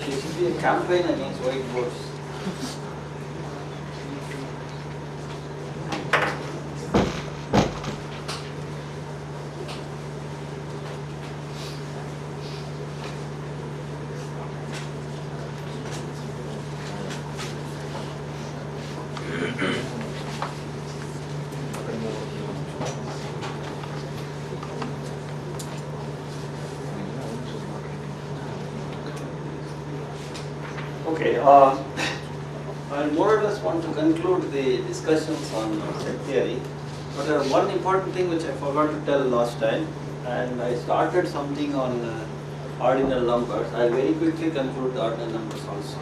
There should be a campaign against whiteboards. Okay, I more or less want to conclude the discussions on set theory, but one important thing which I forgot to tell last time, and I started something on ordinal numbers. I'll very quickly conclude the ordinal numbers also.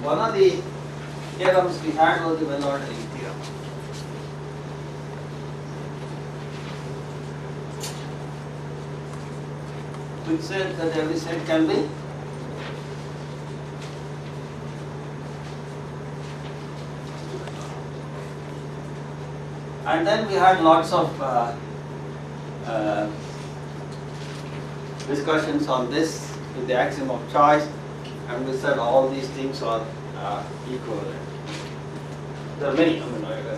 One of the theorems we had was the well-ordering theorem. Which said that every set can be and then we had lots of discussions on this with the axiom of choice, and we said all these things are equivalent. There are many, I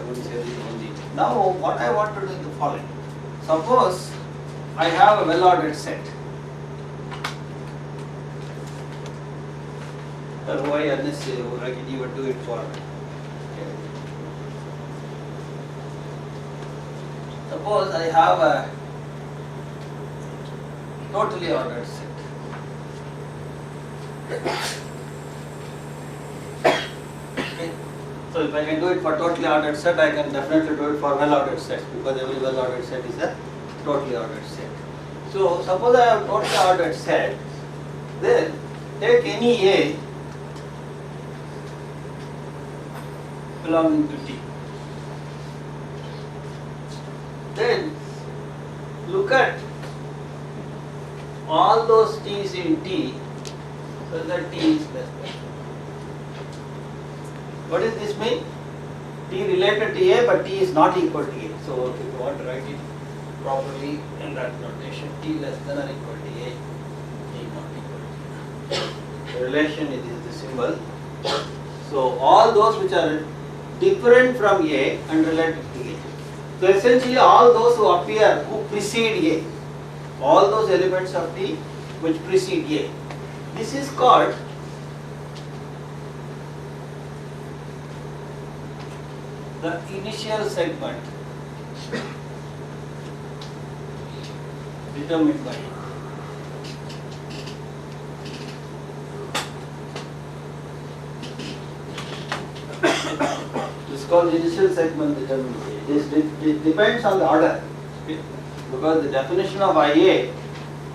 wouldn't say these only. Now what I want to do is the following. Suppose I have a well-ordered set. Why unnecessary? I can even do it for. Suppose I have a totally ordered set. Okay. So if I can do it for totally ordered set, I can definitely do it for well-ordered set, because every well-ordered set is a totally ordered set. So suppose I have a totally ordered set, then take any A belonging to T. Then look at all those T's in T so that T is less than. What does this mean? T related to A, but T is not equal to A. So if you want to write it properly in that notation, T less than or equal to A, T not equal to A. The relation is the symbol. So all those which are different from A and related to A. So essentially all those who appear, who precede A, all those elements of T which precede A. This is called the initial segment determined by A. This is called the initial segment determined by A. This depends on the order, because the definition of IA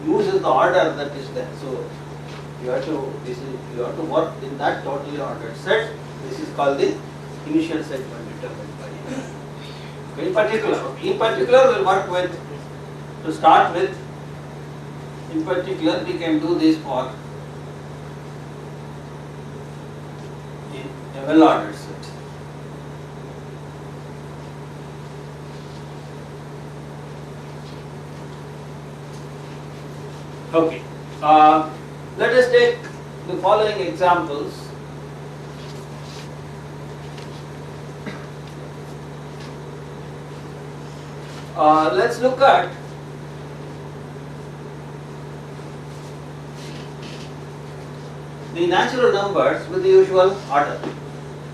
uses the order that is there. So you have to work in that totally ordered set. This is called the initial segment determined by A. In particular, we'll work with, to start with, in particular we can do this for a well-ordered set. Okay, let us take the following examples. Let's look at the natural numbers with the usual order.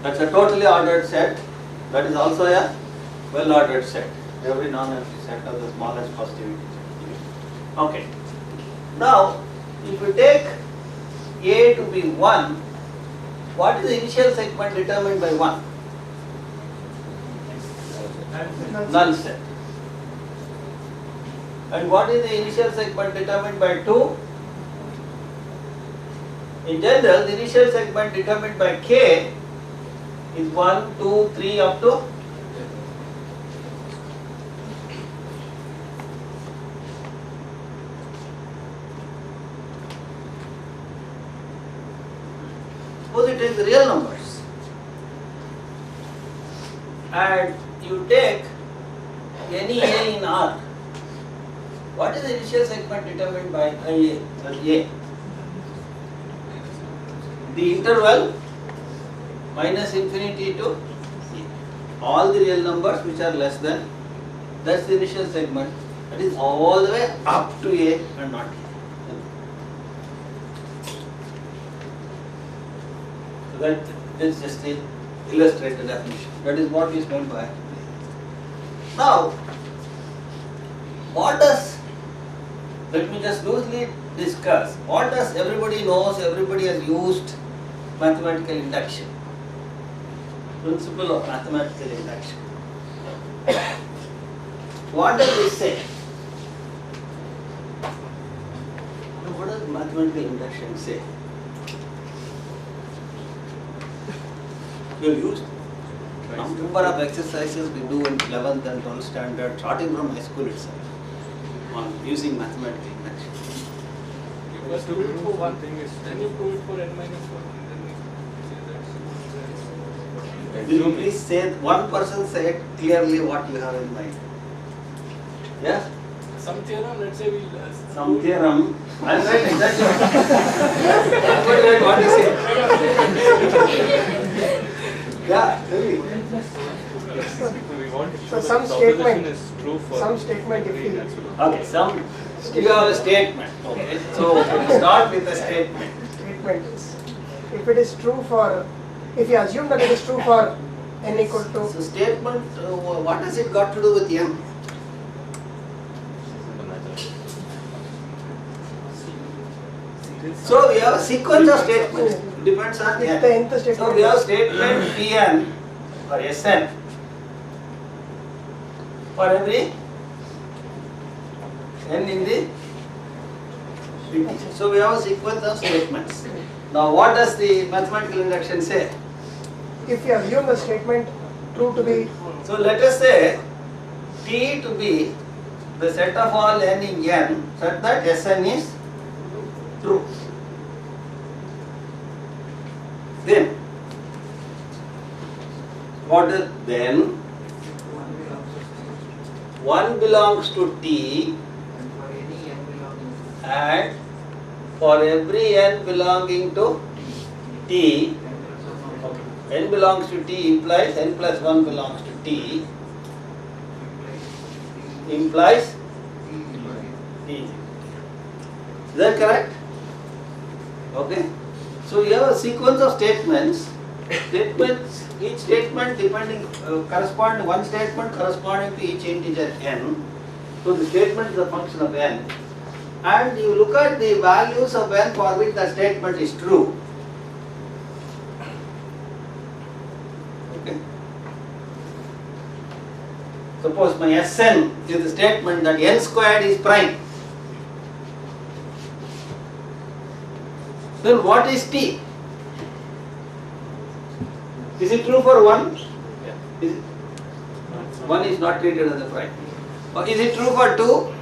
That's a totally ordered set. That is also a well-ordered set. Every non-empty set of the smallest positivity. Okay. Now, if you take A to be 1, what is the initial segment determined by 1? Null set. And what is the initial segment determined by 2? In general, the initial segment determined by K is 1, 2, 3 up to suppose you take the real numbers and you take any A in R. What is the initial segment determined by A? the interval minus infinity to a. All the real numbers which are less than, that's the initial segment, that is all the way up to a and not a. So that is just the illustrated definition. That is what is meant by. Now, what does, let me just loosely discuss, what does everybody knows, everybody has used mathematical induction, principle of mathematical induction. What does it say? What does mathematical induction say? You have used number of exercises we do in 11th and 12th standard, starting from high school itself, on using mathematical induction. You must do it for one thing, then you prove it for n minus 1. Will you please say, one person say clearly what you have in mind? Yeah? Some theorem, let's say we'll Some theorem. I'll write exactly what you say. Yeah, tell me. So some statement is true for some statement if you Okay, you have a statement. Okay, so start with a statement. statement is if it is true for if you assume that it is true for n equal to So statement, what has it got to do with n? So we have a sequence of statements. Depends on if the n. nth statement So we have statement Pn or Sn for every n in the integer. So we have a sequence of statements. Now what does the mathematical induction say? if you assume the statement true to be So let us say T to be the set of all n in n such that Sn is true. Then what is then 1 belongs to T and for every n belonging to T, n belongs to T implies n plus 1 belongs to T implies T. Is that correct? Okay. So you have a sequence of statements. Each statement depending correspond one statement corresponding to each integer n. So the statement is a function of n, and you look at the values of n for which the statement is true. Okay. Suppose my Sn is the statement that n squared is prime. Then what is T? Is it true for 1? Yeah. Is it? 1 is not treated as a prime. Or is it true for 2?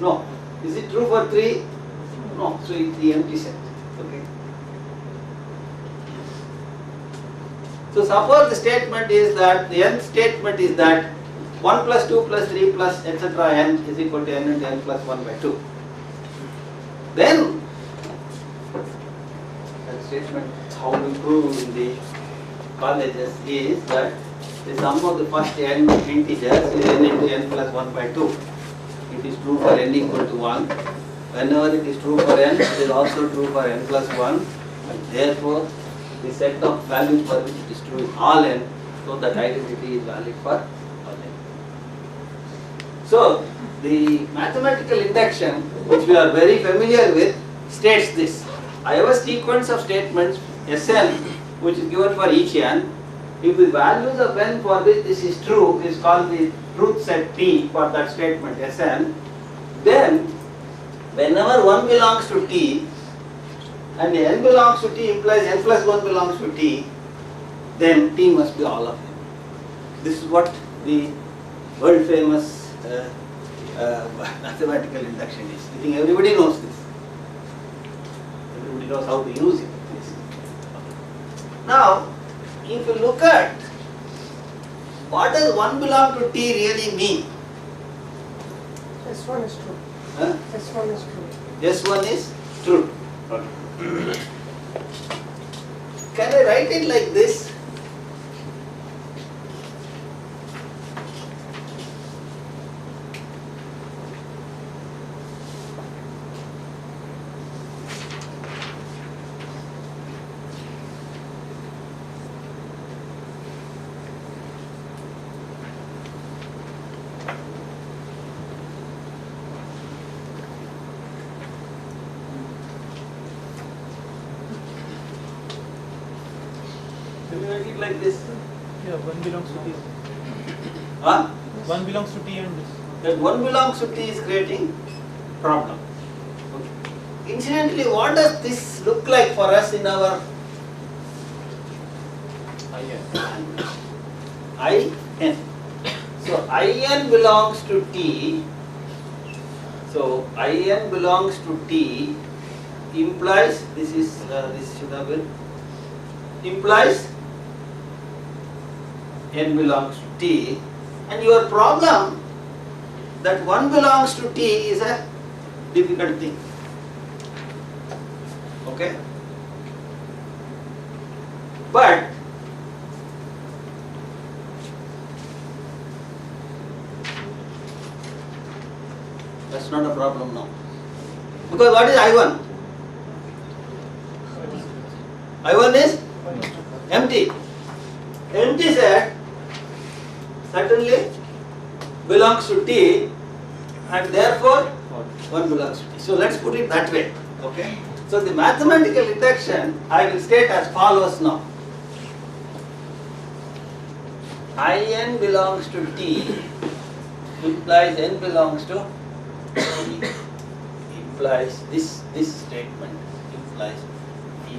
No. Is it true for 3? No. So it's the empty set. Okay. So suppose the statement is that, the nth statement is that 1 plus 2 plus 3 plus etc. n is equal to n into n plus 1 by 2. Then that statement, how we prove in the colleges is that the sum of the first n integers is n into n plus 1 by 2. It is true for n equal to 1. Whenever it is true for n, it is also true for n plus 1. And therefore, the set of values for which it is true in all n, so that identity is valid for all n. So, the mathematical induction, which we are very familiar with, states this. I have a sequence of statements Sn, which is given for each n. If the values of n for which this is true is called the truth set T for that statement Sn, then whenever 1 belongs to T and n belongs to T implies n plus 1 belongs to T, then T must be all of them. This is what the world famous mathematical induction is. I think everybody knows this. Everybody knows how to use it. Now, if you look at what does 1 belong to T really mean? S1 is true. Huh? S1 is true. S1 is true. can I write it like this? Can you write it like this? Yeah, one belongs to T. Huh? One belongs to T and this. That one belongs to T is creating problem. Okay. Incidentally, what does this look like for us in our IN? So IN belongs to T. So IN belongs to T implies this should have been implies N belongs to T, and your problem that one belongs to T is a difficult thing. Okay? But that's not a problem now. Because what is I1? I1 is empty. Empty set certainly belongs to T, and therefore one belongs to T. So let's put it that way. Okay? So the mathematical induction I will state as follows now. IN belongs to T implies N belongs to T, implies this statement implies T.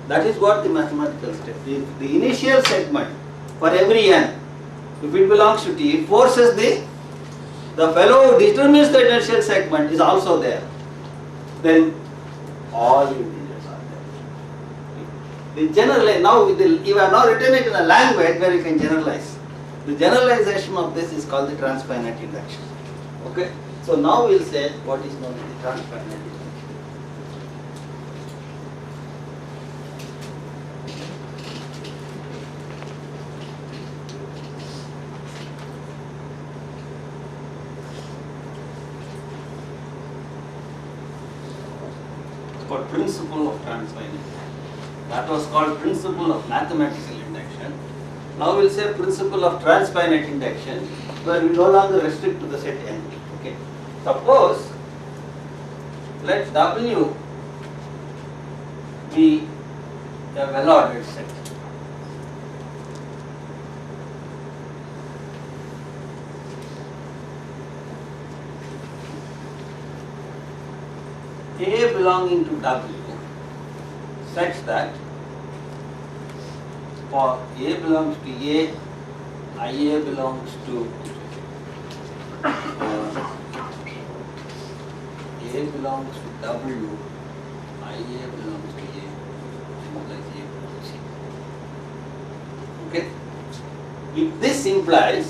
That is what the mathematical step. The initial segment for every N, if it belongs to T, it forces the fellow who determines the initial segment is also there. Then all integers are there. The general now you have now written it in a language where you can generalize. The generalization of this is called the transfinite induction. Okay? So now we will say what is known as the transfinite induction. It's called principle of transfinite. That was called principle of mathematical induction. Now we will say principle of transfinite induction, where we no longer restrict to the set N. Okay. Suppose let W be a well-ordered set. A belonging to W such that for A belongs to A, IA belongs to A belongs to W, IA belongs to A, implies A belongs to C. Okay? If this implies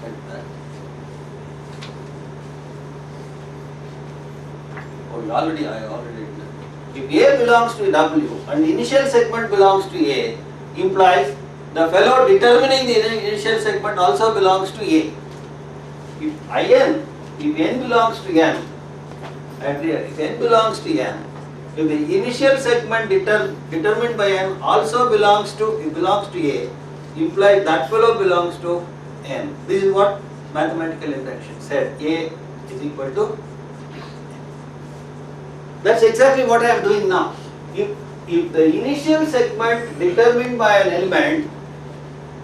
like that. Oh, I already did that. If A belongs to W and the initial segment belongs to A, implies the fellow determining the initial segment also belongs to A. If N belongs to N, if N belongs to N, if the initial segment determined by N also belongs to A, implies that fellow belongs to N. This is what mathematical induction said. A is equal to. That's exactly what I am doing now. If the initial segment determined by an element,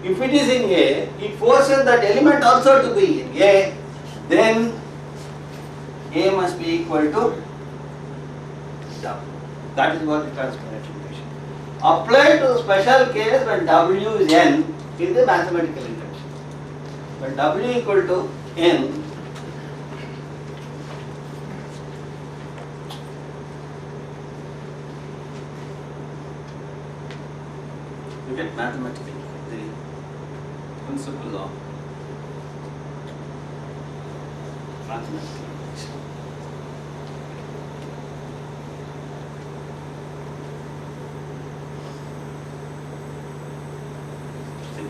if it is in A, it forces that element also to be in A, then A must be equal to W. That is what the transfinite induction. Applied to special case when W is N is the mathematical induction. When W equal to N, you get mathematically the principle of mathematical induction.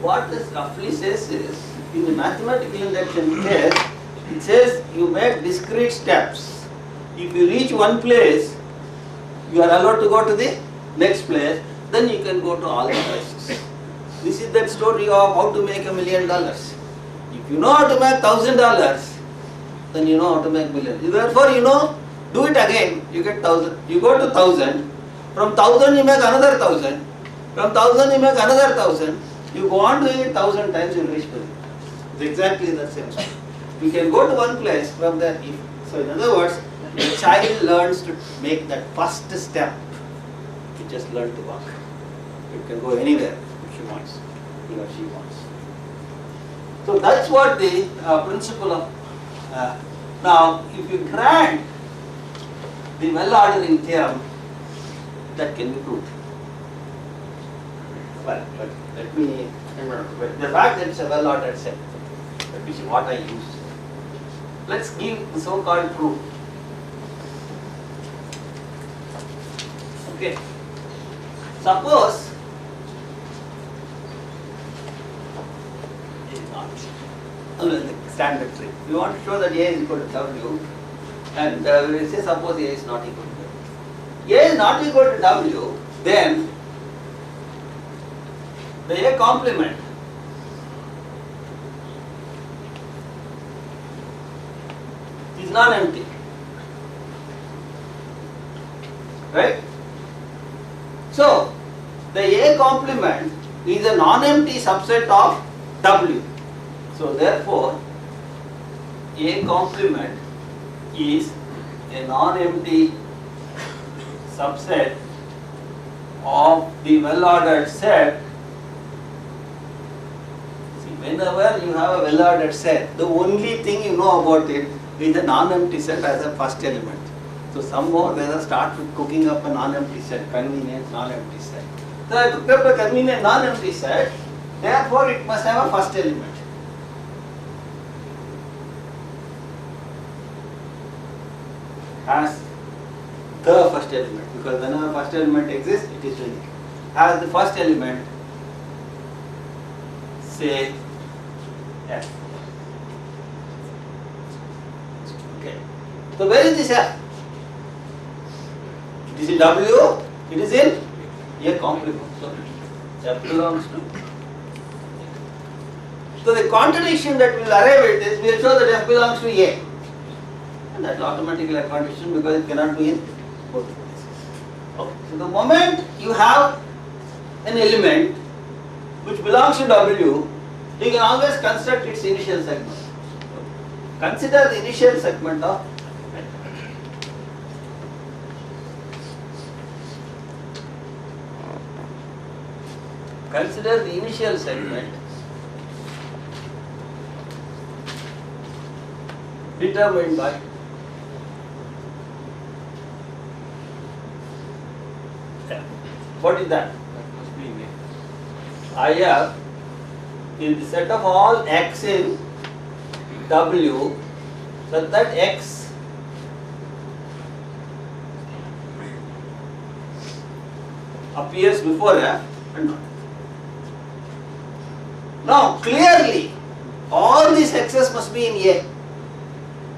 what this roughly says is, in the mathematical induction case, it says you make discrete steps. If you reach one place, you are allowed to go to the next place, then you can go to all the places. This is that story of how to make $1 million. If you know how to make $1,000, then you know how to make million. Therefore, do it again, you get 1,000. You go to 1,000, from 1,000 you make another 1,000, from 1,000 you make another 1,000, you go on doing it 1,000 times, you will reach million. It's exactly the same story. You can go to one place from there. So in other words, the child learns to make that first step. He just learns to walk. It can go anywhere if she wants, he or she wants. So that's what the principle of. Now, if you grant the well-ordering theorem, that can be proved. Well, but let me. The fact that it's a well-ordered set. Let me see what I use. Let's give the so-called proof. Okay. Suppose it is not the standard trick. We want to show that A is equal to W, and we say suppose A is not equal to W. A is not equal to W, then the A complement is non-empty, right? So the A complement is a non-empty subset of W. So therefore, A complement is a non-empty subset of the well-ordered set. See, whenever you have a well-ordered set, the only thing you know about it is a non-empty set as a first element. So somehow let us start with cooking up a non-empty set, convenient non-empty set. So I cooked up a convenient non-empty set, therefore it must have a first element. As the first element, because whenever first element exists, it is unique. As the first element, say F. Okay. So where is this F? It is in W, it is in A complement. So F belongs to. So the contradiction that we will arrive at is, we will show that F belongs to A. And that is automatically a contradiction because it cannot be in both places. Okay. So the moment you have an element which belongs to W, you can always construct its initial segment. Consider the initial segment of. Consider the initial segment determined by F. What is that? That must be in A. I have in the set of all x in W, so that x appears before F and not. Now clearly all these x's must be in A,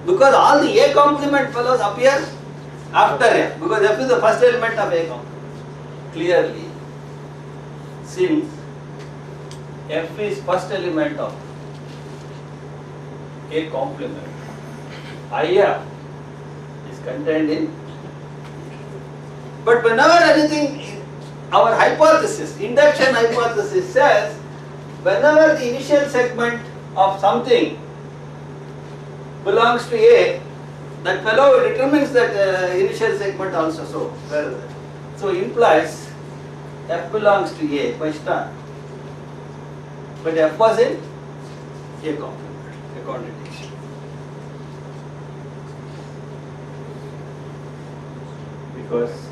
because all the A complement fellows appear after F, because F is the first element of A complement. Clearly, since F is first element of A complement, IF is contained in. But whenever anything, our hypothesis, induction hypothesis says, whenever the initial segment of something belongs to A, that fellow determines that initial segment also. So, where is it? So implies F belongs to A by star, but F was in A complement, a contradiction. Because,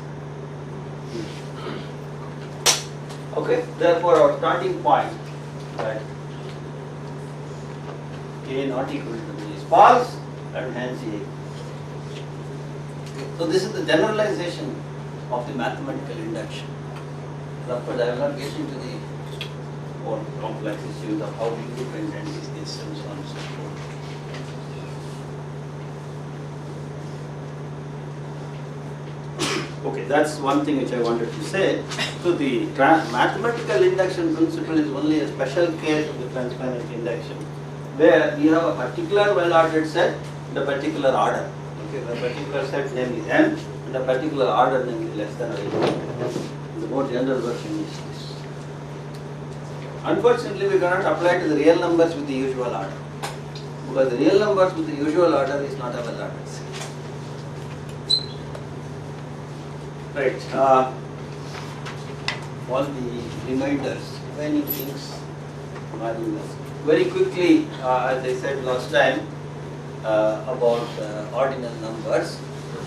okay, therefore our starting point that A not equal to B is false and hence A. So this is the generalization of the mathematical induction. Of course, I will not get into the more complex issues of how independent is this and so on and so forth. Okay, that's one thing which I wanted to say. So the mathematical induction principle is only a special case of the transfinite induction, where you have a particular well-ordered set and a particular order. Okay, the particular set name is n and a particular order name is less than or equal to n. The more general version is this. Unfortunately, we cannot apply to the real numbers with the usual order, because the real numbers with the usual order is not a well-ordered set. Right. All the reminders, remaining things, very quickly, as I said last time, about ordinal numbers.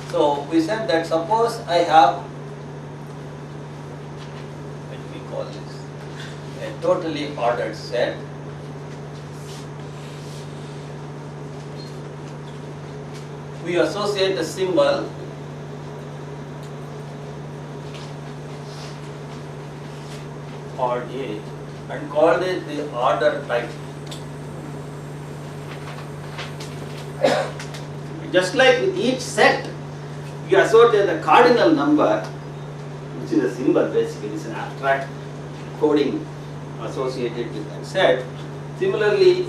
So we said that suppose I have, let me call this a totally ordered set. We associate a symbol or A and called it the order type. Just like with each set, you associate a cardinal number, which is a symbol basically, it's an abstract coding associated with that set. Similarly,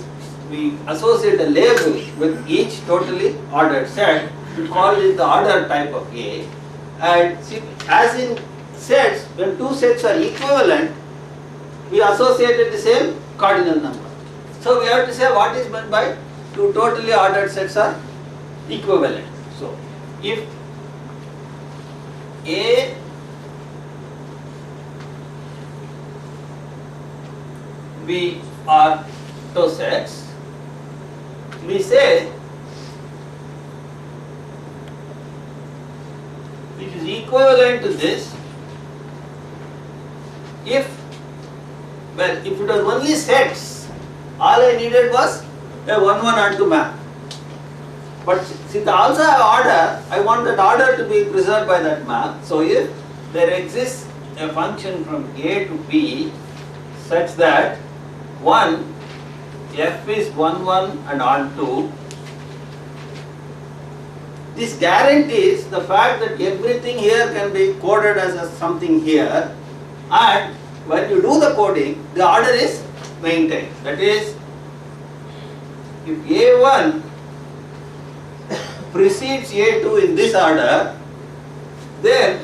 we associate a label with each totally ordered set, we call it the order type of A. And as in sets, when two sets are equivalent, we associated the same cardinal number. So we have to say what is meant by two totally ordered sets are equivalent. So if A B are two sets, we say it is equivalent to this if, well, if it was only sets, all I needed was a 1-1 onto map. But since I also have order, I want that order to be preserved by that map. So if there exists a function from A to B such that 1, f is 1-1 and onto, this guarantees the fact that everything here can be coded as a something here, and when you do the coding, the order is maintained. That is, if A1 precedes A2 in this order, then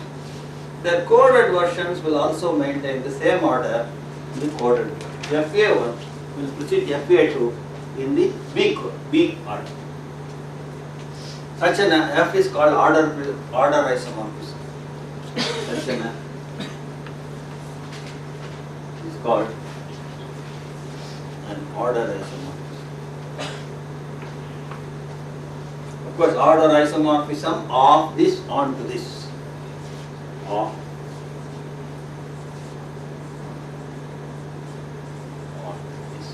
the coded versions will also maintain the same order in the coded version. FA1 will precede FA2 in the B order. Such an F is called order isomorphism. Such an F is called an order isomorphism. Of course, order isomorphism of this onto this. Of this.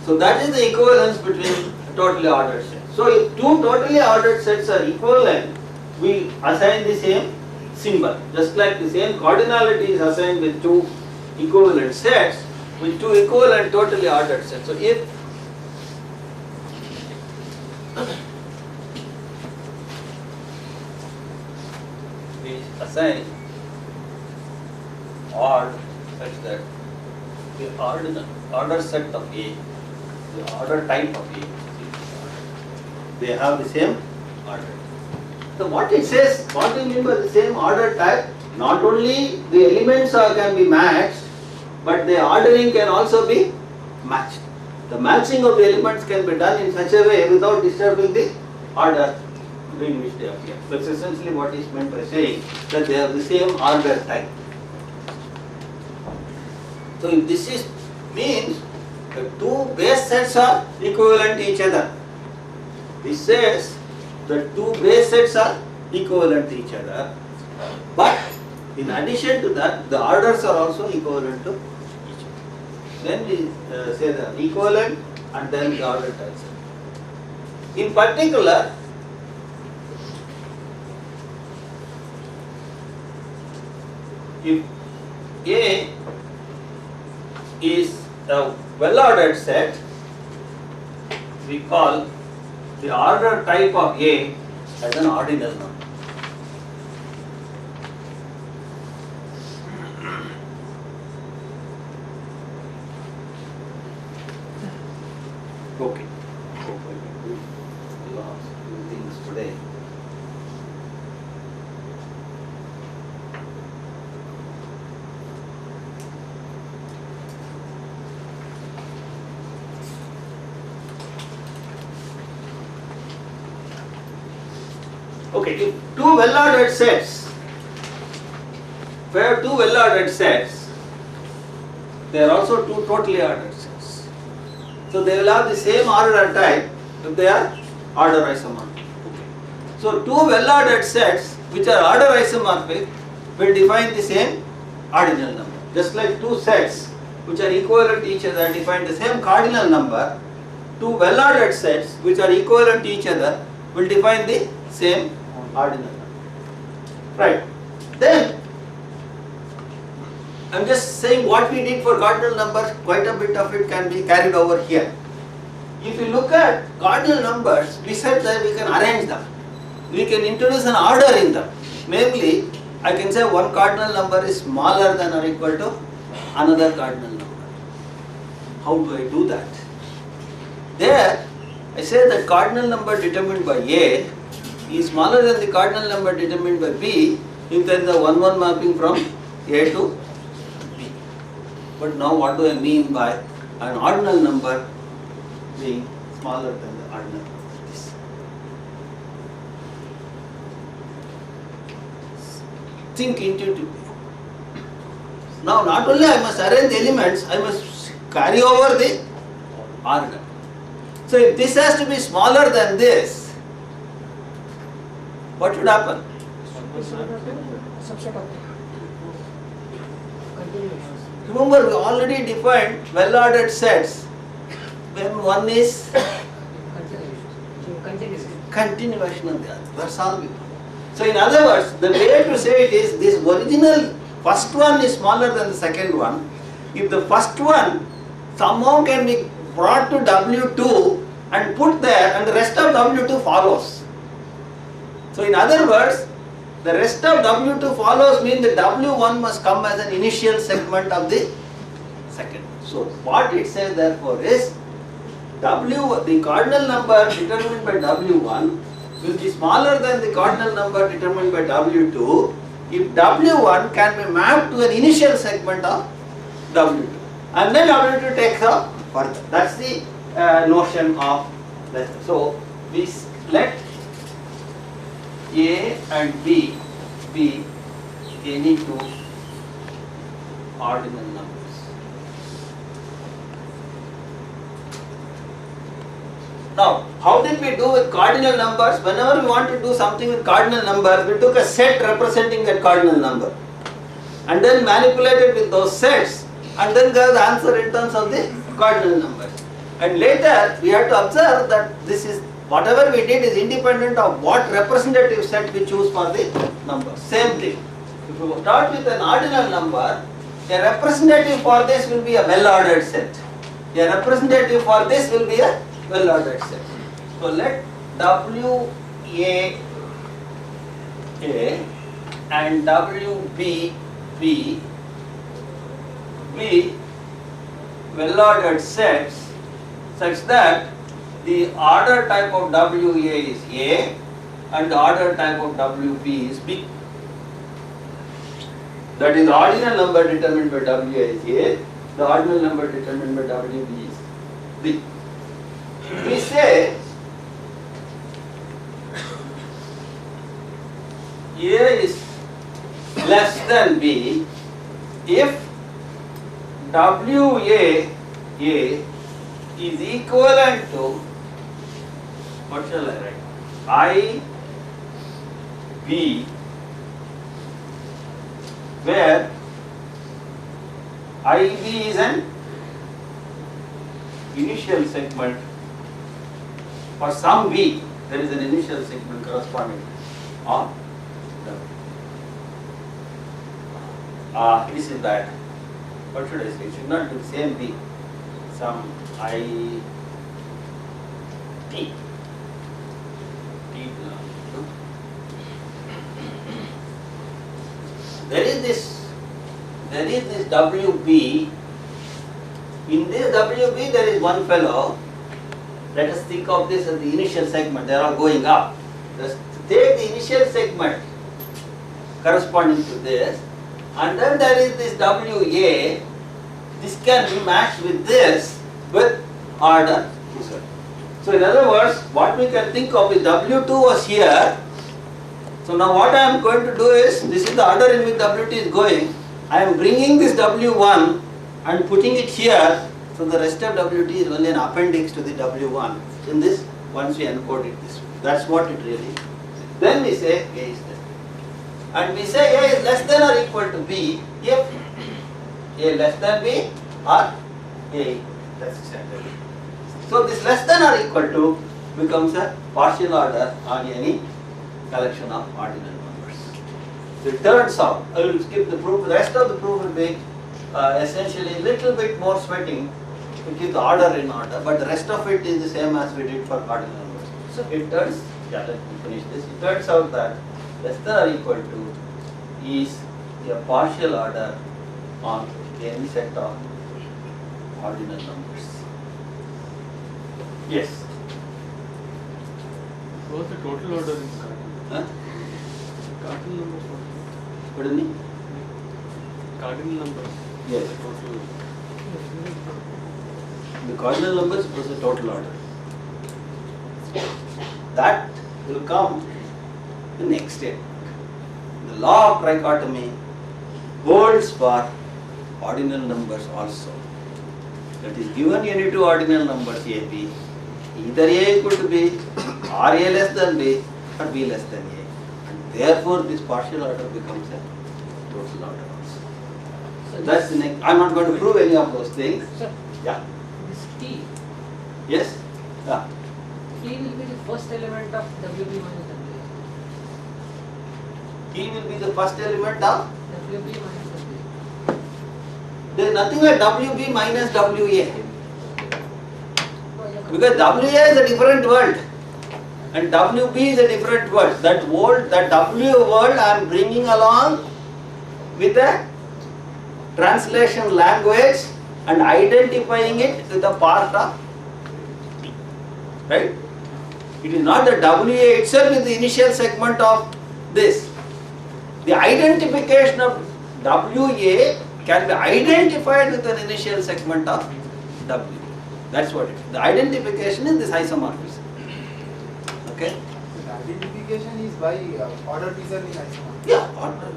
So that is the equivalence between totally ordered sets. So if two totally ordered sets are equivalent, we assign the same symbol. Just like the same cardinality is assigned with two equivalent sets, with two equivalent totally ordered sets. So if we assign odd such that the order set of A, the order type of A, they have the same order. So what it says, what we mean by the same order type, not only the elements can be matched, but the ordering can also be matched. The matching of the elements can be done in such a way without disturbing the order in which they appear. That's essentially what is meant by saying that they have the same order type. So if this means the two base sets are equivalent to each other. This says the two base sets are equivalent to each other, but in addition to that, the orders are also equivalent to each other. Then we say the equivalent and then the order types. In particular, if A is a well-ordered set, we call the order type of A as an ordinal number. Okay. Hope I can do last few things today. Okay, if two well-ordered sets, if I have two well-ordered sets, they are also two totally ordered sets. So they will have the same order type if they are order isomorphic. Okay. So two well-ordered sets which are order isomorphic will define the same ordinal number. Just like two sets which are equivalent to each other define the same cardinal number, two well-ordered sets which are equivalent to each other will define the same ordinal number. Right. Then I am just saying what we did for cardinal numbers, quite a bit of it can be carried over here. If you look at cardinal numbers, we said that we can arrange them. We can introduce an order in them. Namely, I can say one cardinal number is smaller than or equal to another cardinal number. How do I do that? There, I say that cardinal number determined by A is smaller than the cardinal number determined by B if there is a 1-1 mapping from A to B. But now what do I mean by an ordinal number being smaller than the ordinal number? This. Think intuitively. Now not only I must arrange elements, I must carry over the order. So if this has to be smaller than this, what should happen? Subset of continuous. Remember, we already defined well-ordered sets when one is continuation of the other. That's all we do. So in other words, the way to say it is this original first one is smaller than the second one. If the first one somehow can be brought to W2 and put there and the rest of W2 follows. So in other words, the rest of W2 follows means the W1 must come as an initial segment of the second. So what it says therefore is the cardinal number determined by W1 will be smaller than the cardinal number determined by W2 if W1 can be mapped to an initial segment of W2 and then W2 takes up further. That's the notion of that. So we let A and B be any two ordinal numbers. Now, how did we do with cardinal numbers? Whenever we want to do something with cardinal numbers, we took a set representing that cardinal number and then manipulated with those sets and then got the answer in terms of the cardinal numbers. And later we had to observe that this is whatever we did is independent of what representative set we choose for the number. Same thing. If you start with an ordinal number, a representative for this will be a well-ordered set. A representative for this will be a well-ordered set. So let WA and WB be well-ordered sets such that the order type of WA is A and the order type of WB is B. That is, the ordinal number determined by WA is A, the ordinal number determined by WB is B. We say A is less than B if WA is equivalent to, what shall I write? IB, where IB is an initial segment. For some B, there is an initial segment corresponding on W. this is that. What should I say? It should not be same B. Some I T. T belongs to. There is this WB. In this WB there is one fellow. Let us think of this as the initial segment. They are all going up. Just take the initial segment corresponding to this, and then there is this WA. This can be matched with this with order. So in other words, what we can think of is W2 was here. So now what I am going to do is, this is the order in which W2 is going. I am bringing this W1 and putting it here. So the rest of W2 is only an appendix to the W1 in this, once we encode it this way. That's what it really is. Then we say A is there. And we say A is less than or equal to B if A less than B or A equal. That's exactly. So this less than or equal to becomes a partial order on any collection of ordinal numbers. So it turns out, I will skip the proof, the rest of the proof will be essentially a little bit more sweating to keep the order in order, but the rest of it is the same as we did for cardinal numbers. So it turns, let me finish this, it turns out that less than or equal to is a partial order on any set of ordinal numbers. Yes? What's the total order in cardinal? Huh? Cardinal numbers. What do you mean? Cardinal numbers. Yes. The total. The cardinal numbers was the total order. That will come the next step. The law of trichotomy holds for ordinal numbers also. That is, given any two ordinal numbers A, B, either A equal to B, or A less than B, or B less than A. And therefore this partial order becomes a total order also. So That's the next. I'm not going to prove any of those things. Sir, Yeah. this T, Yes? Yeah. T will be the first element of WB minus WA. T will be the first element of. WB minus WA. There is nothing like WB minus WA. Oh, yeah. Because WA is a different word and WB is a different word. That W word I am bringing along with a translation language and identifying it with a part of T. Right? It is not the WA itself is the initial segment of this. The identification of WA can be identified with an initial segment of W. That's what it is. The identification is this isomorphism. Okay? The identification is by order preserving isomorphism. Yeah,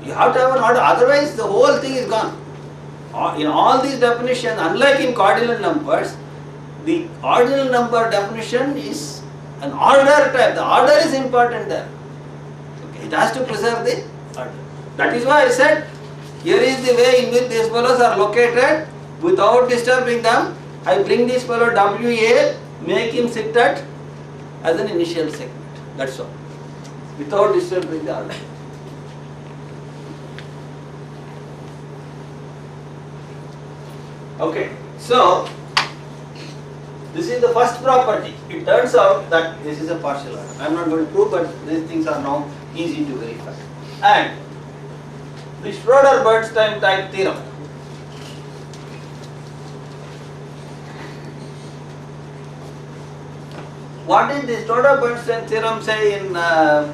you have to have an order, otherwise the whole thing is gone. In all these definitions, unlike in cardinal numbers, the ordinal number definition is an order type. The order is important there. Okay, it has to preserve the order. That is why I said, here is the way in which these fellows are located without disturbing them. I bring this fellow WA, make him sit at as an initial segment. That's all. Without disturbing the order. Okay, so this is the first property. It turns out that this is a partial order. I am not going to prove, but these things are now easy to verify. And the Schroeder-Bernstein type theorem. What did the Schroeder-Bernstein theorem say in the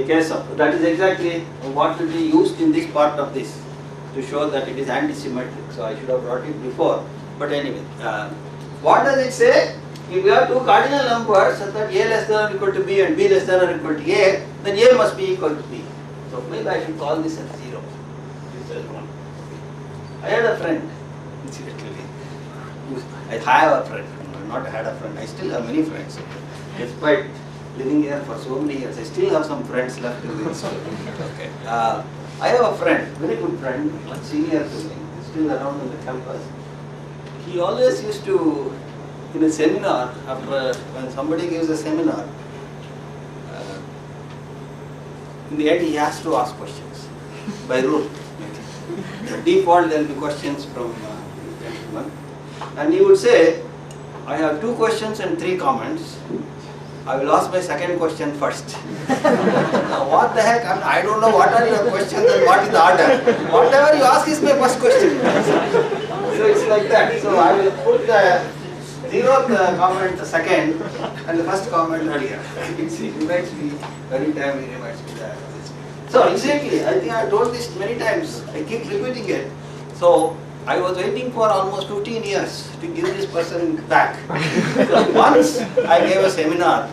case of, that is exactly what will be used in this part of this to show that it is antisymmetric. So I should have brought it before. But anyway, what does it say? If we have two cardinal numbers such that A less than or equal to B and B less than or equal to A, then A must be equal to B. So maybe I should call this as 0. This is 1. I had a friend, incidentally. I have a friend. Not had a friend. I still have many friends. Despite living here for so many years, I still have some friends left in this school. Okay. I have a friend, very good friend, much senior to me, still around in the campus. He always used to, in a seminar, after when somebody gives a seminar, in the end he has to ask questions by rule. Default there will be questions from gentleman, and he would say, I have 2 questions and 3 comments. I will ask my second question first. Now, what the heck? I don't know what are your questions and what is the order. Whatever you ask is my first question. So it's like that. So I will put the 0th comment second and the first comment earlier. It reminds me, every time it reminds me that. So exactly, I think I told this many times. I keep repeating it. So I was waiting for almost 15 years to give this person back. So once I gave a seminar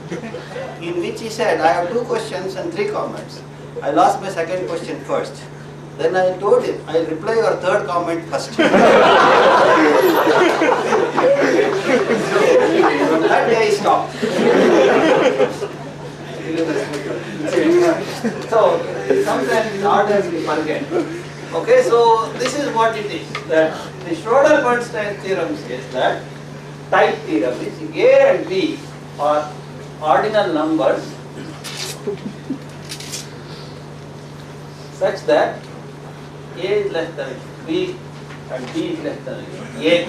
in which he said, I have 2 questions and 3 comments. I lost my second question first. Then I told him, I'll reply your 3rd comment first. So, from that day I stopped. So sometimes in orders we forget. Okay, so this is what it is. That the Schroeder-Bernstein theorem says that type theorem is A and B are ordinal numbers such that A is less than B and B is less than A.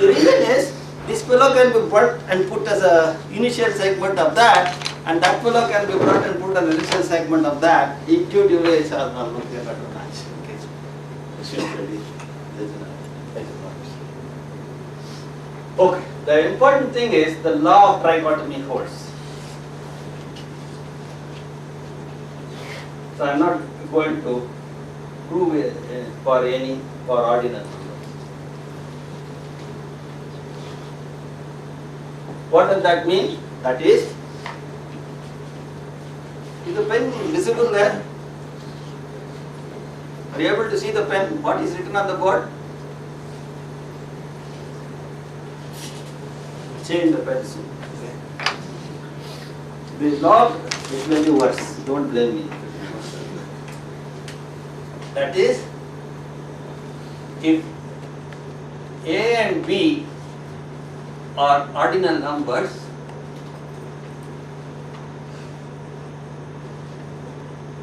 The reason is this fellow can be brought and put as a initial segment of that, and that fellow can be brought and put as an initial segment of that. Intuitively, it's not looking at a match. Okay, okay, the important thing is the law of trichotomy holds. So I am not going to prove it for ordinal numbers. What does that mean? That is the pen visible there? Are you able to see the pen? What is written on the board? Change the pencil. This law is very worse. Don't blame me. That is, if A and B are ordinal numbers,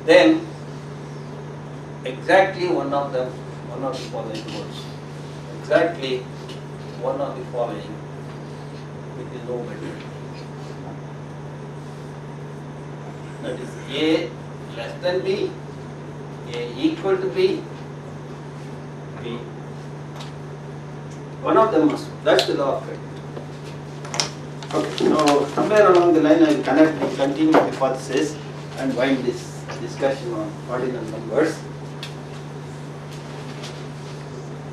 then exactly one of the following words. Exactly one of the following, which is no better. That is A less than B, A equal to B, B. One of them must. That's the law of it. Okay, so somewhere along the line I will continue the hypothesis and wind this discussion on ordinal numbers.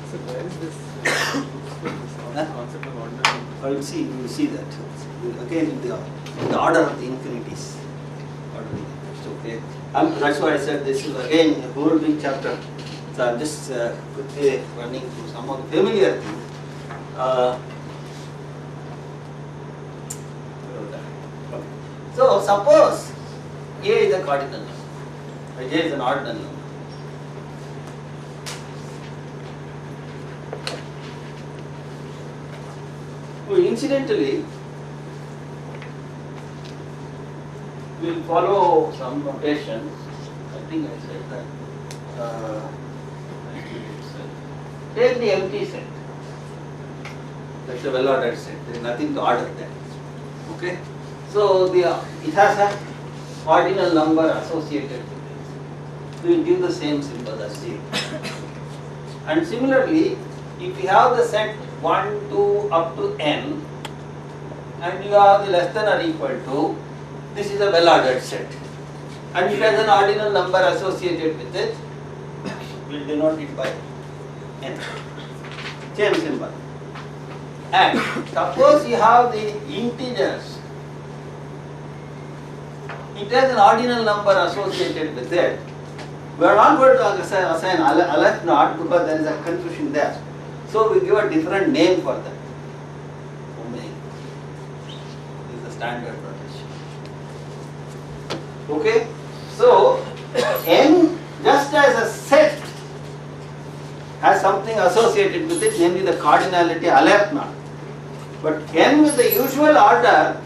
So where is this concept of ordinal numbers? I will see. You will see that again in the order of the infinities. Okay. That's why I said this is again a whole big chapter. So I'm just quickly running through some of the familiar things. So suppose A is a cardinal number, A is an ordinal number. Well, incidentally, we will follow some notations. I think I said that. Take the empty set. That's a well-ordered set. There is nothing to order there. Okay. So it has an ordinal number associated with it. We will give the same symbol as 0. And similarly, if you have the set 1, 2 up to n, and you have the less than or equal to, this is a well-ordered set. And it has an ordinal number associated with it, we will denote it by n. Same symbol. And suppose you have the integers, it has an ordinal number associated with it. We are not going to assign aleph naught because there is a confusion there. So we give a different name for that. Omega is the standard notation. Okay? So n just as a set has something associated with it, namely the cardinality aleph naught. But n with the usual order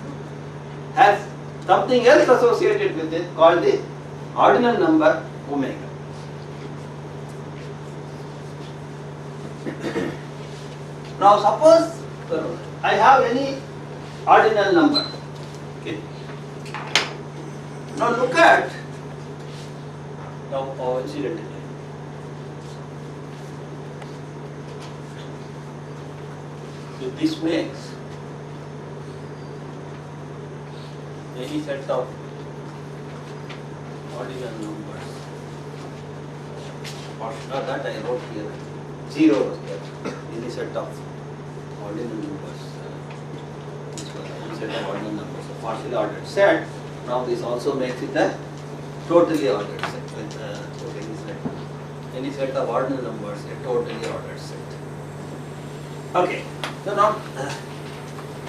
has something else associated with it called the ordinal number omega. Now suppose I have any ordinal number. Okay. Now look at incidentally. So this makes any set of ordinal numbers. Or that I wrote here. 0 was there. Any set of ordinal numbers. This one, any set of ordinal numbers. A partially ordered set. Now this also makes it a totally ordered set. With any set of ordinal numbers, a totally ordered set. Okay. So now let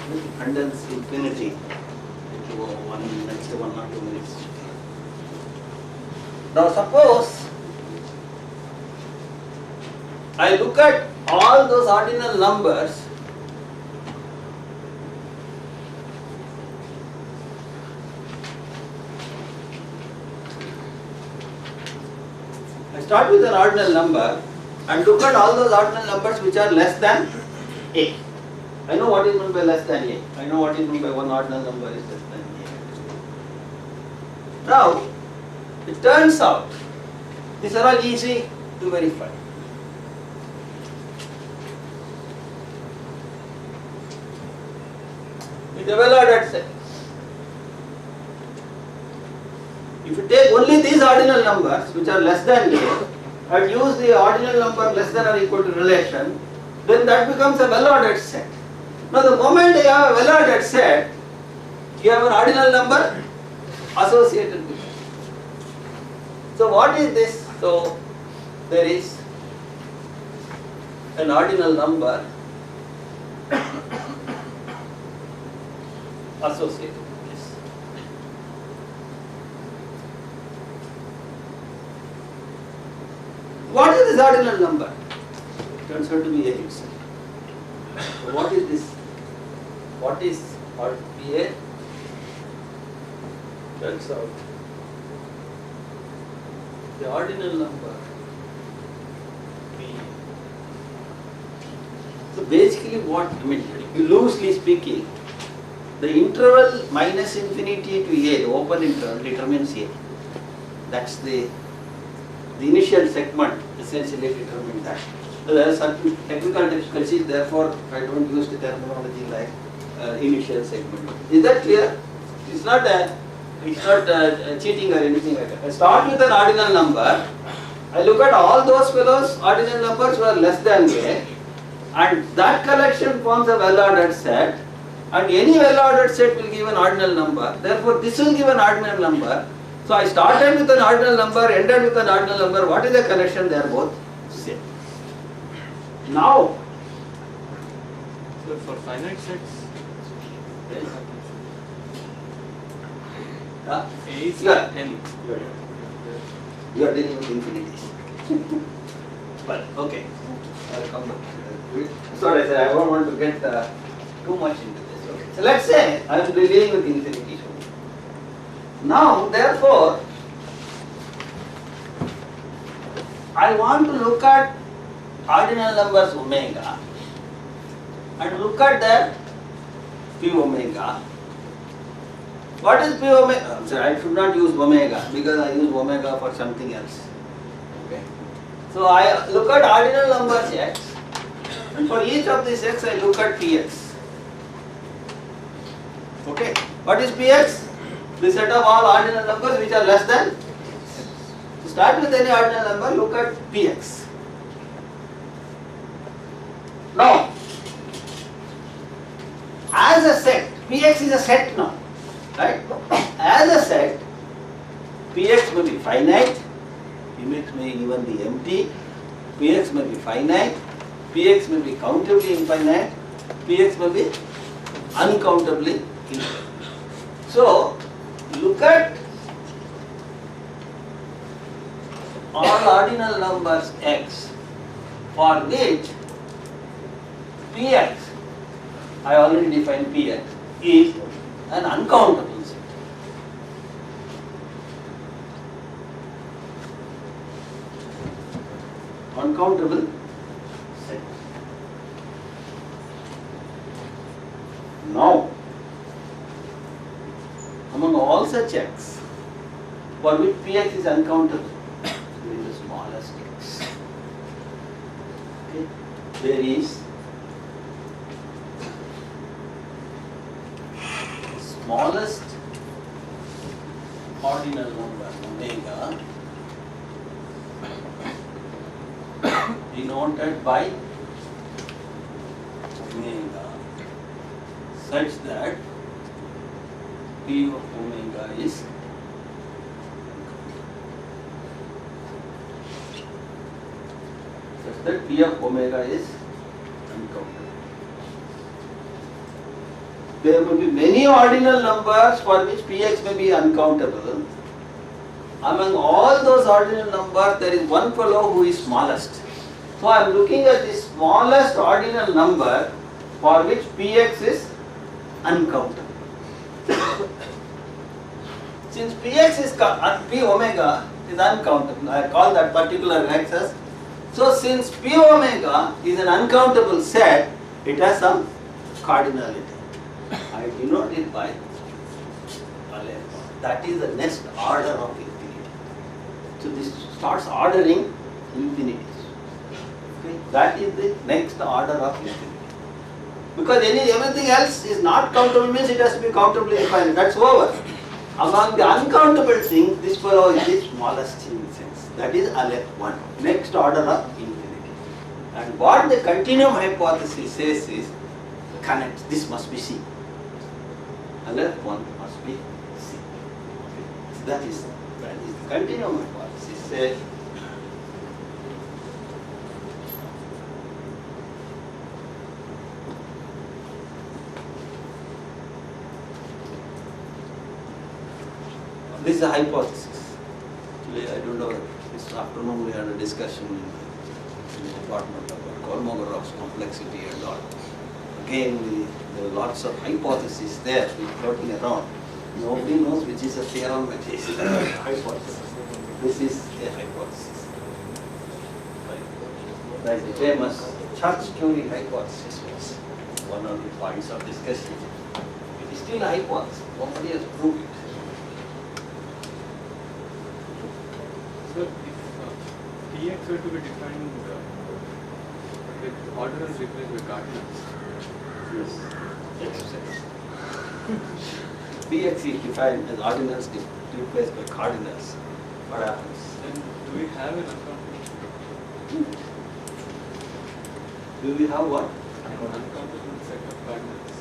me condense infinity into next 1 or 2 minutes. Now suppose I look at all those ordinal numbers I start with an ordinal number and look at all those ordinal numbers which are less than a. I know what is meant by less than a. I know what is meant by one ordinal number is less than a. Now, it turns out these are all easy to verify. With a well-ordered set. If you take only these ordinal numbers which are less than a and use the ordinal number less than or equal to relation, then that becomes a well-ordered set. Now the moment you have a well-ordered set, you have an ordinal number associated with it. So what is this? So there is an ordinal number associated with this. What is this ordinal number? It turns out to be a itself. So what is this? What is a? Turns out the ordinal number P. So basically what, loosely speaking, the interval minus infinity to a, the open interval, determines a. That's the initial segment essentially determines that. So there are certain technical difficulties, therefore I don't use the terminology like initial segment. Is that clear? It's not cheating or anything like that. I start with an ordinal number, I look at all those fellows, ordinal numbers who are less than a, and that collection forms a well-ordered set, and any well-ordered set will give an ordinal number, therefore this will give an ordinal number. So I started with an ordinal number, ended with an ordinal number, what is the connection? They are both same. Now, So for finite sets, A is Yeah. n. you are dealing with infinities. Well, okay, I'll come back. Sorry, sir, I don't want to get too much into this. Okay. So let's say I am dealing with infinities. Now, therefore, I want to look at ordinal numbers omega and look at their p omega. What is p omega? Sorry, I should not use omega because I use omega for something else. Okay. So I look at ordinal numbers x, and for each of these x I look at px. Okay. What is px? The set of all ordinal numbers which are less than. So start with any ordinal number, look at px. Now, as a set, px is a set now, right? As a set, px may be finite, px may even be empty, px may be finite, px may be countably infinite, px may be uncountably infinite. So, look at all ordinal numbers x for which px, I already defined px, is an uncountable set. uncountable set. Now, among all such x for which Px is uncountable, there is the smallest x. Okay. There is smallest ordinal number omega denoted by omega such that P of omega is P of omega is uncountable. There will be many ordinal numbers for which Px may be uncountable. Among all those ordinal numbers, there is one fellow who is smallest. So I am looking at the smallest ordinal number for which Px is uncountable. Since Px is P omega is uncountable, I call that particular x as. So since P omega is an uncountable set, it has some cardinality. I denote it by aleph. That is the next order of infinity. So this starts ordering infinities. Okay? That is the next order of infinity. Because everything else is not countable means it has to be countably defined. That's over. Among the uncountable things, this fellow is the smallest in sense. That is aleph 1. Next order of infinity. And what the continuum hypothesis says is connect. This must be C. Aleph 1 must be C. Okay. So that is the continuum hypothesis says this is a hypothesis. Actually, I don't know. This afternoon we had a discussion in the department about Kolmogorov's complexity and all. Again, there are lots of hypotheses there floating around. Nobody knows which is a theorem, which is a hypothesis. This is a hypothesis. Right. The famous Church-Curie hypothesis was one of the points of discussion. It is still a hypothesis. Nobody has proved it. So if Px were to be defined with ordinals replaced with cardinals, Yes. Px is defined as ordinals replaced by cardinals. What happens? then do we have an uncountable Do we have what? set of cardinals,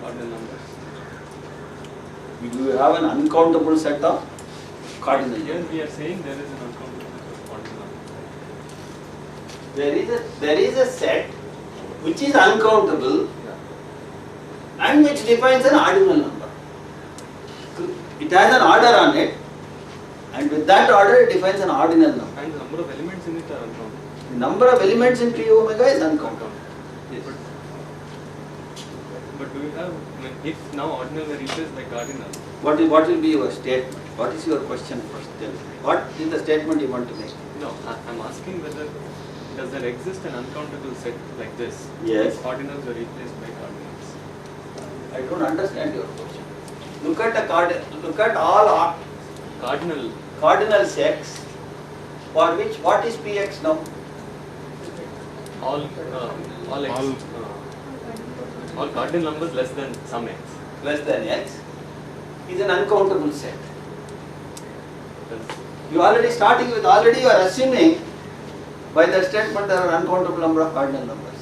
ordinal numbers? Do we have an uncountable set of cardinal Here numbers? we are saying there is an uncountable set of ordinal numbers. There is a set which is uncountable and which defines an ordinal number. It has an order on it, and with that order it defines an ordinal number. And the number of elements in it are uncountable. The number of elements in P omega is uncountable. Yes. But do you have, if now ordinal were replaced by cardinal, What will be your statement? What is your question first? Tell me. What is the statement you want to make? no, I'm asking whether does there exist an uncountable set like this? Yes. If ordinals were replaced by cardinals. I don't understand your question. Look at all cardinal sets for which what is Px now? All cardinal numbers less than some x. Less than x is an uncountable set. That's- You are assuming by that statement there are uncountable number of cardinal numbers.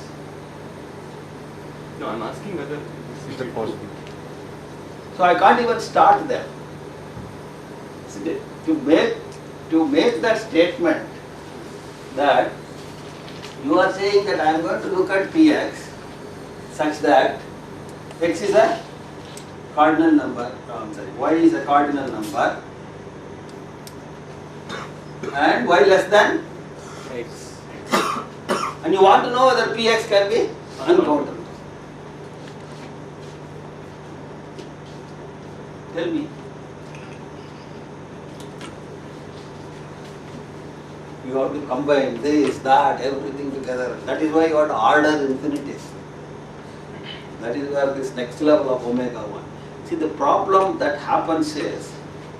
No, I'm asking whether Is it possible? So I can't even start there. See, to make that statement that you are saying that I am going to look at Px such that x is a cardinal number, y is a cardinal number and y less than x. and you want to know whether Px can be uncountable. Tell me. You have to combine this, that, everything together. That is why you have to order infinities. That is where this next level of omega 1. See, the problem that happens is,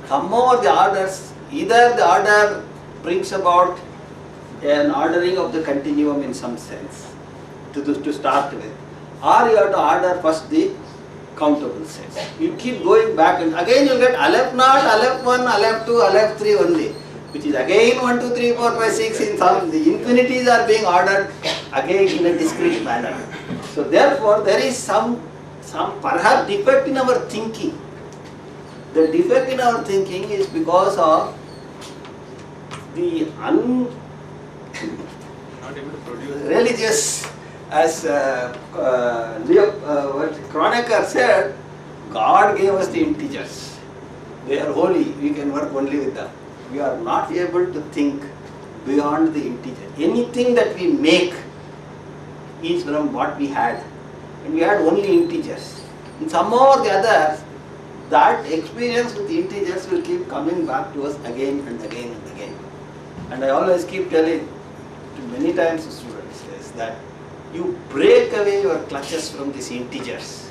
some of the orders, either the order brings about an ordering of the continuum in some sense, to start with, or you have to order first the countable sets. You keep going back and again you get Aleph naught, Aleph 1, Aleph 2, Aleph 3 only, which is again 1, 2, 3, 4, 5, 6 in some, the infinities are being ordered again in a discrete manner. So therefore there is some perhaps defect in our thinking. The defect in our thinking is because of the Not able to produce. religious, as Kronecker said, God gave us the integers. They are holy, we can work only with them. We are not able to think beyond the integer. Anything that we make is from what we had. And we had only integers. And somehow or the other, that experience with integers will keep coming back to us again and again and again. And I always keep telling to many times to students is that you break away your clutches from these integers,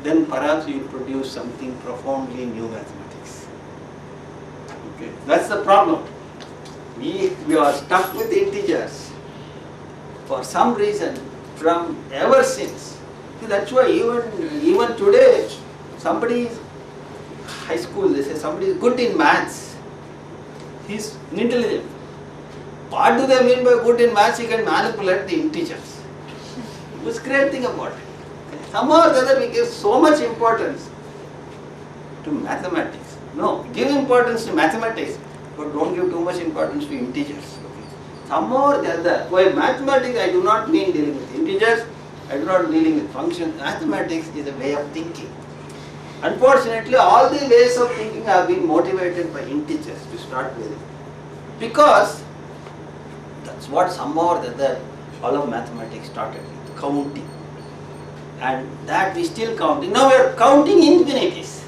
then perhaps you will produce something profoundly new mathematics. Okay, that's the problem. We are stuck with integers for some reason from ever since. See, that's why even today, somebody is high school, they say somebody is good in maths. He's intelligent. What do they mean by good in maths? He can manipulate the integers. What's the great thing about it? Somehow or the other we give so much importance to mathematics. No, give importance to mathematics, but don't give too much importance to integers. Okay. Somehow or the other, by mathematics I do not mean dealing with integers, I do not dealing with functions. Mathematics is a way of thinking. Unfortunately, all the ways of thinking have been motivated by integers to start with. Because that's what somehow or the other all of mathematics started with, counting. And that we still counting. Now we are counting infinities.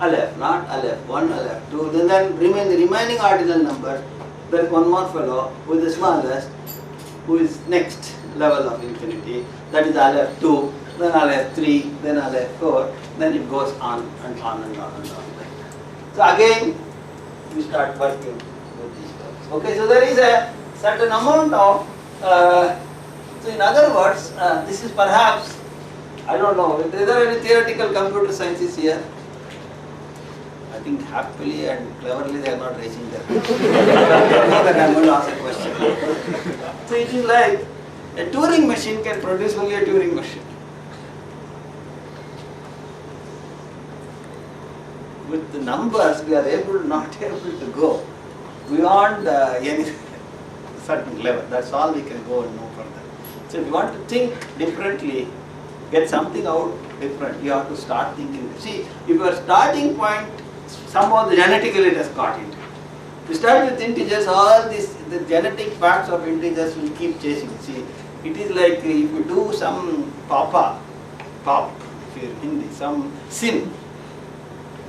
Aleph naught, Aleph 1, Aleph 2, then remain the remaining ordinal number. There is one more fellow who is the smallest, who is next level of infinity, that is Aleph 2, then Aleph 3, then Aleph 4, then it goes on and on and on and on. So again, we start working with these terms. Okay, so there is a certain amount of, so in other words, this is perhaps, I don't know, is there any theoretical computer sciences here? I think happily and cleverly they are not raising their hand. They know that I am going to ask a question. So it is like a Turing machine can produce only a Turing machine. With the numbers, we are not able to go beyond any certain level. That's all we can go and no further. So if you want to think differently, get something out different, you have to start thinking. See, if your starting point, somehow genetically it has got it. You start with integers, all the genetic facts of integers will keep chasing. See, it is like if you do some pop, if you are Hindi, some sin,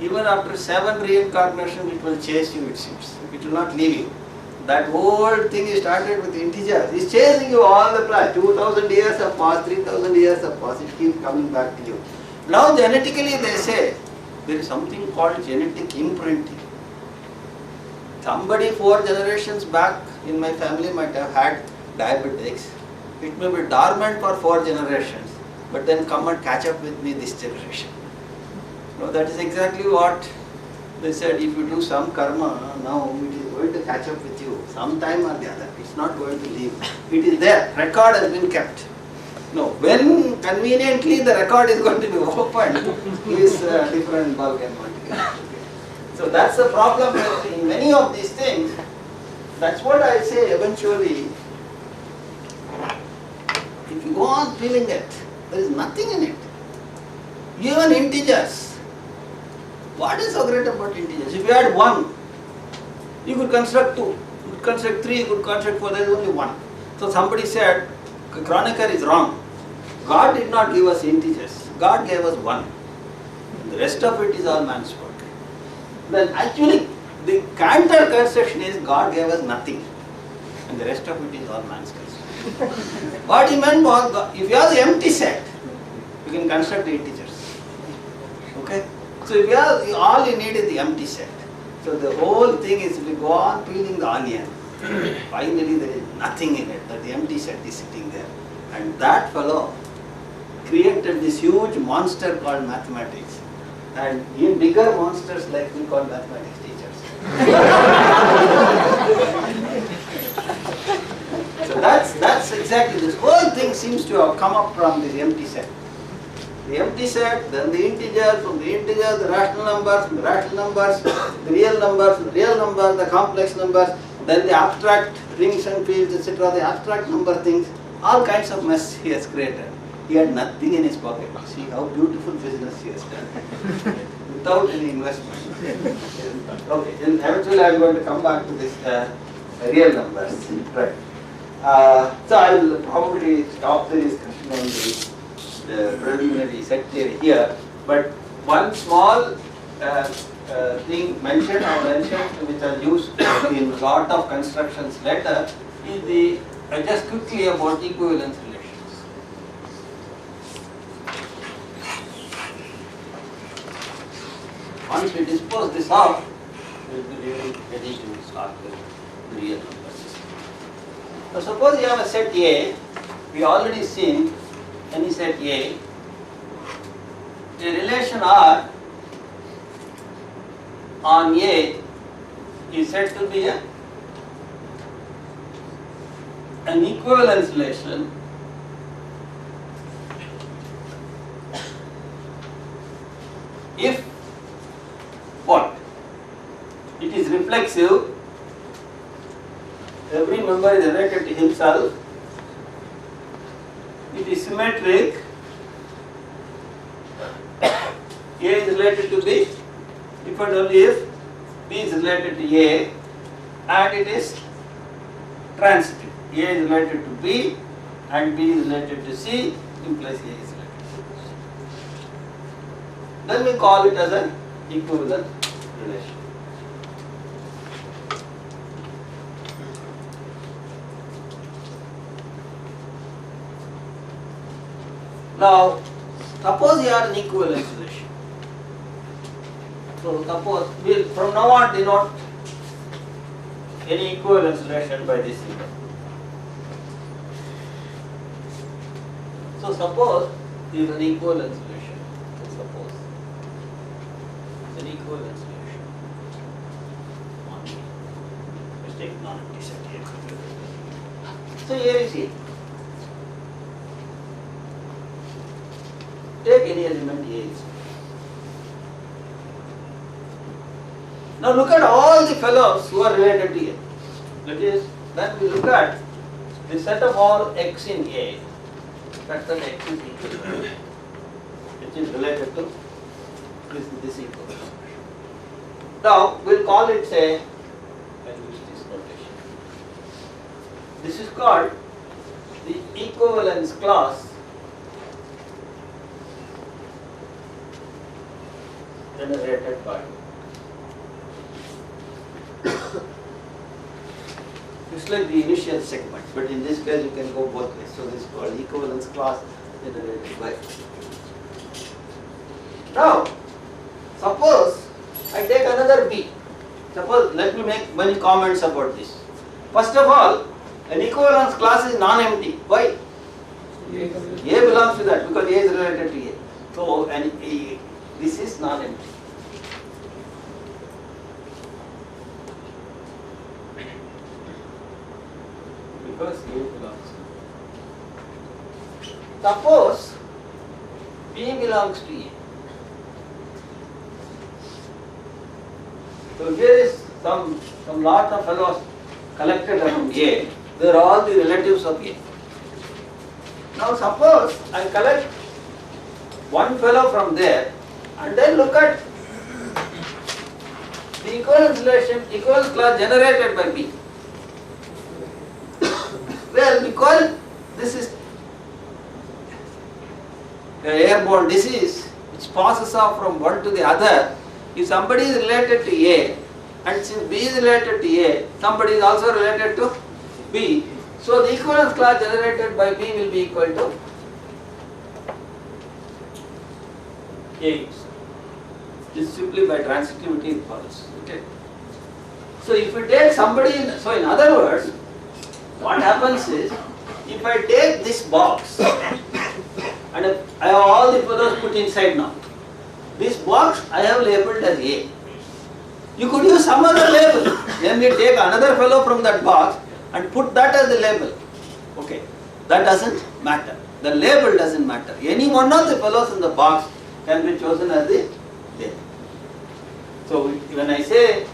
even after 7 reincarnations it will chase you, it seems. It will not leave you. That whole thing you started with integers is chasing you all the time. 2000 years have passed, 3000 years have passed, it keeps coming back to you. Now genetically they say there is something called genetic imprinting. Somebody 4 generations back in my family might have had diabetics. It may be dormant for 4 generations, but then come and catch up with me this generation. No, that is exactly what they said. If you do some karma, now it is going to catch up with you sometime or the other. It's not going to leave. It is there. Record has been kept. No, when conveniently the record is going to be opened is a different ballgame altogether. So that's the problem in many of these things. That's what I say eventually. If you go on feeling it, there is nothing in it. Even integers. What is so great about integers? If you had 1, you could construct 2, you could construct 3, you could construct 4, there is only 1. So somebody said, Kronecker is wrong. God did not give us integers. God gave us 1. The rest of it is all man's work. Then actually, the counter construction is God gave us nothing. and the rest of it is all man's construction. What he meant was, if you have the empty set, you can construct the integers. Okay? So if you have, all you need is the empty set. So the whole thing is, if you go on peeling the onion, finally there is nothing in it, that the empty set is sitting there. And that fellow created this huge monster called mathematics. And even bigger monsters like we call mathematics teachers. So that's exactly, this whole thing seems to have come up from this empty set. The empty set, then the integers, from the integers, the rational numbers, from the rational numbers, the real numbers, the real numbers, the complex numbers, then the abstract rings and fields, etc., the abstract number things, all kinds of mess he has created. He had nothing in his pocket. See how beautiful business he has done without any investment. Okay, then eventually I am going to come back to this real numbers. Right. So I will probably stop the discussion on the preliminary set theory here. But one small thing mentioned which I used in a lot of constructions later is the just quickly about equivalence relations. Once we dispose this off, we will be really ready to start the real number system. Now suppose you have a set A, we already seen any set A, the relation R on A is said to be an equivalence relation if what? It is reflexive, every member is related to himself, it is symmetric, A is related to B, if and only if B is related to A, and it is transitive. A is related to B and B is related to C, implies A is related to C. Then we call it as an equivalent relation. Now, suppose you are an equivalence relation. So suppose we will from now on denote any equivalence relation by this symbol. So suppose this is an equivalence relation. Suppose it's an equivalence relation. Let's take non-empty set here. So here is A. Take any element A. Now look at all the fellows who are related to A. That is, then we look at the set of all x in A. That's the x is equal, which is related to this equal. Now we'll call it, say, I'll use this notation. This is called the equivalence class generated by. It's like the initial segment, but in this case you can go both ways. So this is called equivalence class generated by. Now, suppose I take another B. Suppose, let me make many comments about this. First of all, an equivalence class is non-empty. Why? A belongs to that because A is related to A. So, this is non-empty. Because A belongs to. Suppose B belongs to A. So here is some lot of fellows collected around A. They are all the relatives of A. Now suppose I collect one fellow from there and then look at the equivalence relation, equivalence class generated by B. Well, because this is an airborne disease which passes off from one to the other, if somebody is related to A and since B is related to A, somebody is also related to B. So the equivalence class generated by B will be equal to A. This simply by transitivity it follows. Okay. So if you take somebody so in other words, what happens is, if I take this box and I have all the fellows put inside now, this box I have labeled as A. You could use some other label, then we take another fellow from that box and put that as the label. Okay, that doesn't matter. The label doesn't matter. Any one of the fellows in the box can be chosen as the label. So when I say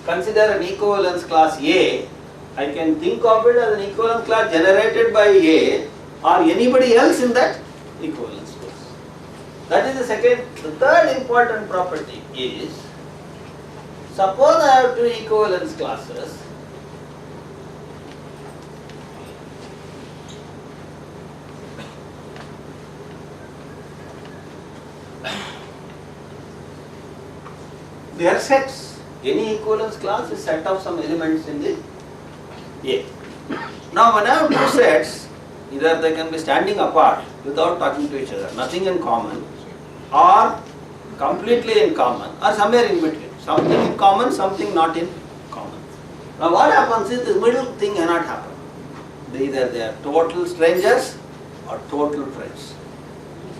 consider an equivalence class A, I can think of it as an equivalence class generated by A or anybody else in that equivalence class. That is the second. The third important property is, suppose I have two equivalence classes. They are sets. Any equivalence class is set of some elements in the A. Now when I have two sets, either they can be standing apart without talking to each other, nothing in common, or completely in common, or somewhere in between. Something in common, something not in common. Now what happens is this middle thing cannot happen. Either they are total strangers or total friends.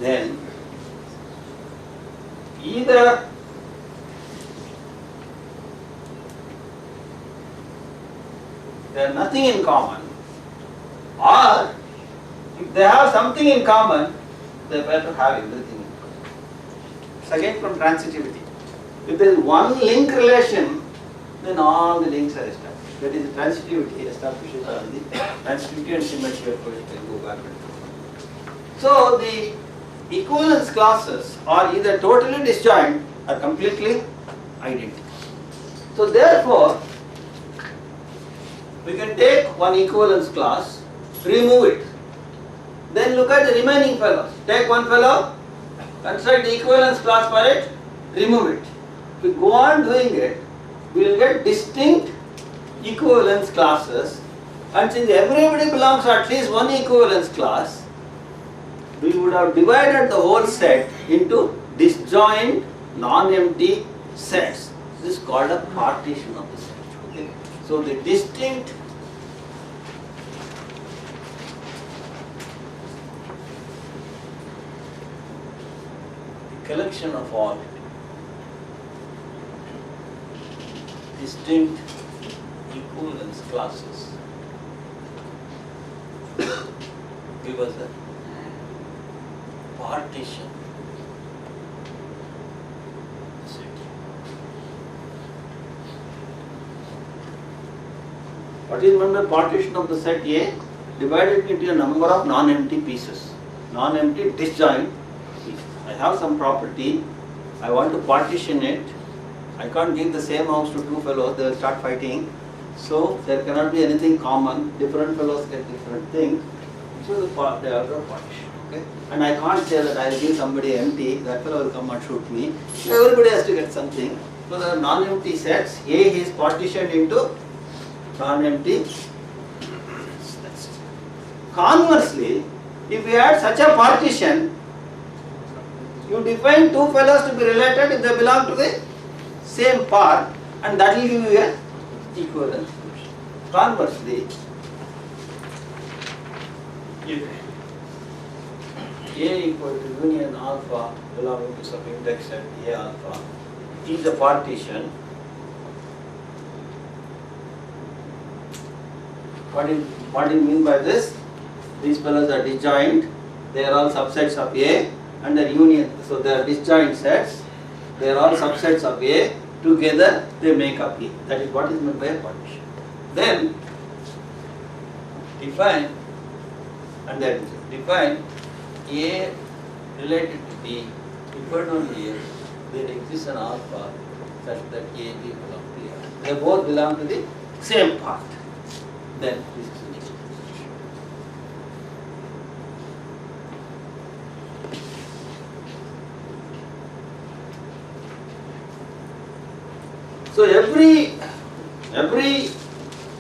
Then either they have nothing in common, or if they have something in common, they better have everything in common. It's again from transitivity. If there is one link relation, then all the links are established. That is transitivity establishes all the transitivity and symmetry of course can go back and forth. So the equivalence classes are either totally disjoint or completely identical. So therefore, we can take one equivalence class, remove it, then look at the remaining fellows. Take one fellow, construct the equivalence class for it, remove it. If we go on doing it, we will get distinct equivalence classes, and since everybody belongs to at least one equivalence class, we would have divided the whole set into disjoint, non-empty sets. This is called a partition of the set. Okay? So the distinct collection of all distinct equivalence classes give us a partition set. What is meant by partition of the set A? Divided into a number of non-empty pieces, non-empty disjoint pieces. I have some property, I want to partition it. I can't give the same house to two fellows, they will start fighting. So there cannot be anything common, different fellows get different things. So they have a partition. Okay? And I can't say that I will give somebody empty, that fellow will come and shoot me. Everybody has to get something. So there are non-empty sets. A is partitioned into non-empty sets. Conversely, if we had such a partition, you define two fellows to be related if they belong to the same part, and that will give you a equivalence solution. Conversely, if A equal to union alpha belonging to some index set A alpha is a partition, what do you mean by this? These fellows are disjoint, they are all subsets of A, and their union, so they are disjoint sets, they are all subsets of A, together they make up A. That is what is meant by a partition. Then define, and then define A related to B, depend on A, there exists an alpha such that A, B belong to A. They both belong to the same part. Then this is an equivalence. So every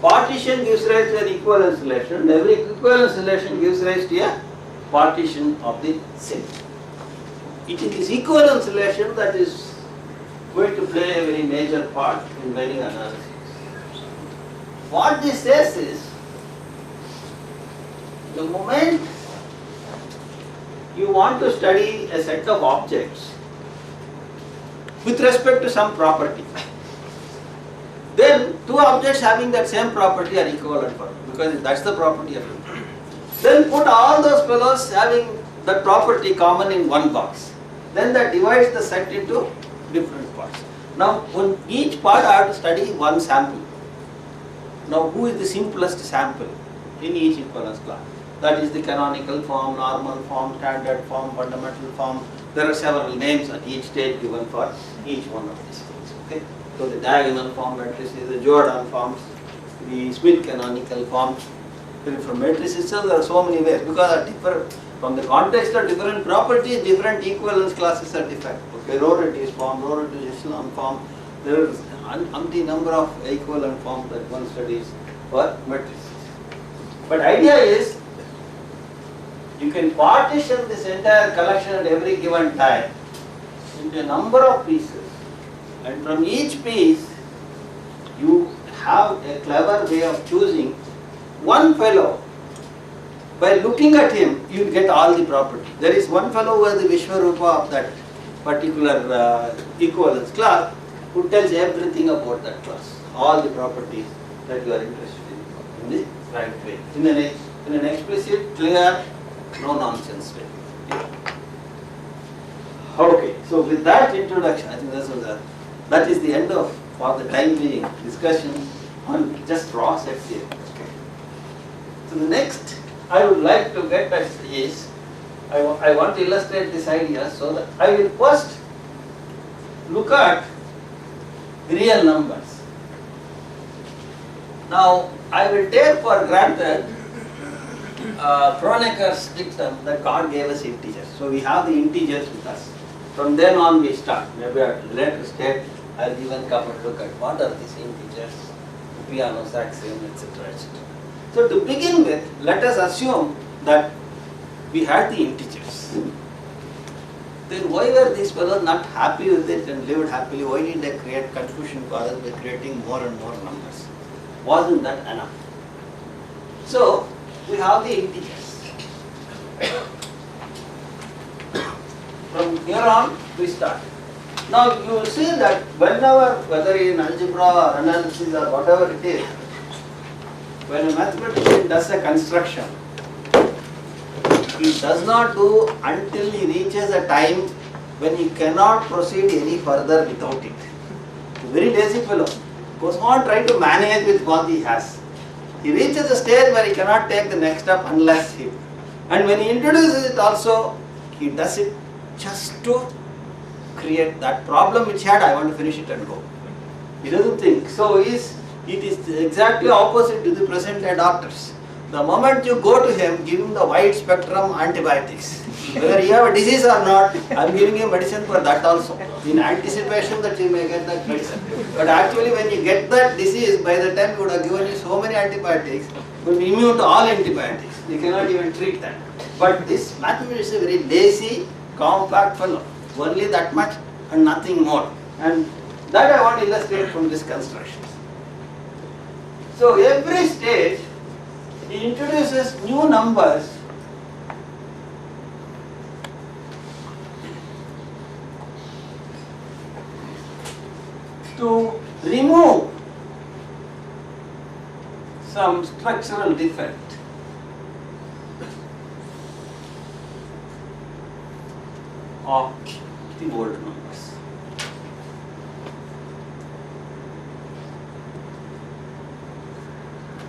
partition gives rise to an equivalence relation. Every equivalence relation gives rise to a partition of the set. It is this equivalence relation that is going to play a very major part in many analyses. What this says is, the moment you want to study a set of objects with respect to some property, then two objects having that same property are equivalent for you, because that's the property of it. Then put all those fellows having that property common in one box. Then that divides the set into different parts. Now, on each part I have to study one sample. Now, who is the simplest sample in each equivalence class? That is the canonical form, normal form, standard form, fundamental form. There are several names at each stage given for each one of these things. Okay? So the diagonal form matrices, the Jordan forms, the Smith canonical forms. From matrices itself there are so many ways, because from the context of different properties, different equivalence classes are defined. Okay, Row-Redis form, Row-Redis echelon form. There is an umpty number of equivalent forms that one studies for matrices. But idea is, you can partition this entire collection at every given time into a number of pieces, and from each piece you have a clever way of choosing one fellow. By looking at him, you will get all the property. There is one fellow who is the Vishwarupa of that particular equivalence class, who tells everything about that class, all the properties that you are interested in the right way, in an explicit, clear, no nonsense way. Okay, so with that introduction, I think that is the end of, for the time being, discussion on just raw set theory. Okay. So the next I would like to get at is, I want to illustrate this idea, so that I will first look at the real numbers. Now, I will take for granted Kroneker's dictum that God gave us integers. So we have the integers with us. From then on we start. Maybe at a later stage I will even come and look at what are these integers, Peano's axiom, etc. etc. So to begin with, let us assume that we had the integers. Then why were these fellows not happy with it and lived happily? Why did they create confusion for us by creating more and more numbers? Wasn't that enough? So we have the integers. From here on we start. Now you will see that whenever, whether in algebra or analysis or whatever it is, when a mathematician does a construction, he does not do until he reaches a time when he cannot proceed any further without it. A very lazy fellow. Goes on trying to manage with what he has. He reaches a stage where he cannot take the next step unless he. And when he introduces it also, he does it just to create that problem which he had, I want to finish it and go. He doesn't think. So it is exactly opposite to the present day doctors. The moment you go to him, give him the wide spectrum antibiotics. Whether you have a disease or not, I am giving you medicine for that also, in anticipation that you may get that medicine. But actually when you get that disease, by the time you would have given you so many antibiotics, you will be immune to all antibiotics. You cannot even treat that. But this mathematician is a very lazy, compact fellow. Only that much and nothing more. And that I want to illustrate from this construction. So every stage, he introduces new numbers to remove some structural defect of the old numbers.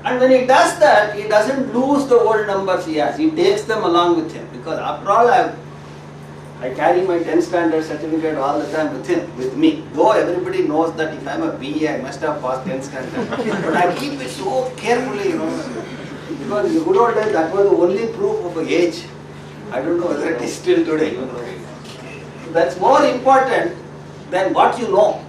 And when he does that, he doesn't lose the old numbers he has. He takes them along with him, because after all I carry my 10th standard certificate all the time with me. Though everybody knows that if I am a BA, I must have passed 10th standard. But I keep it so carefully, because in the good old days that was the only proof of age. I don't know whether it is still today. That's more important than what you know.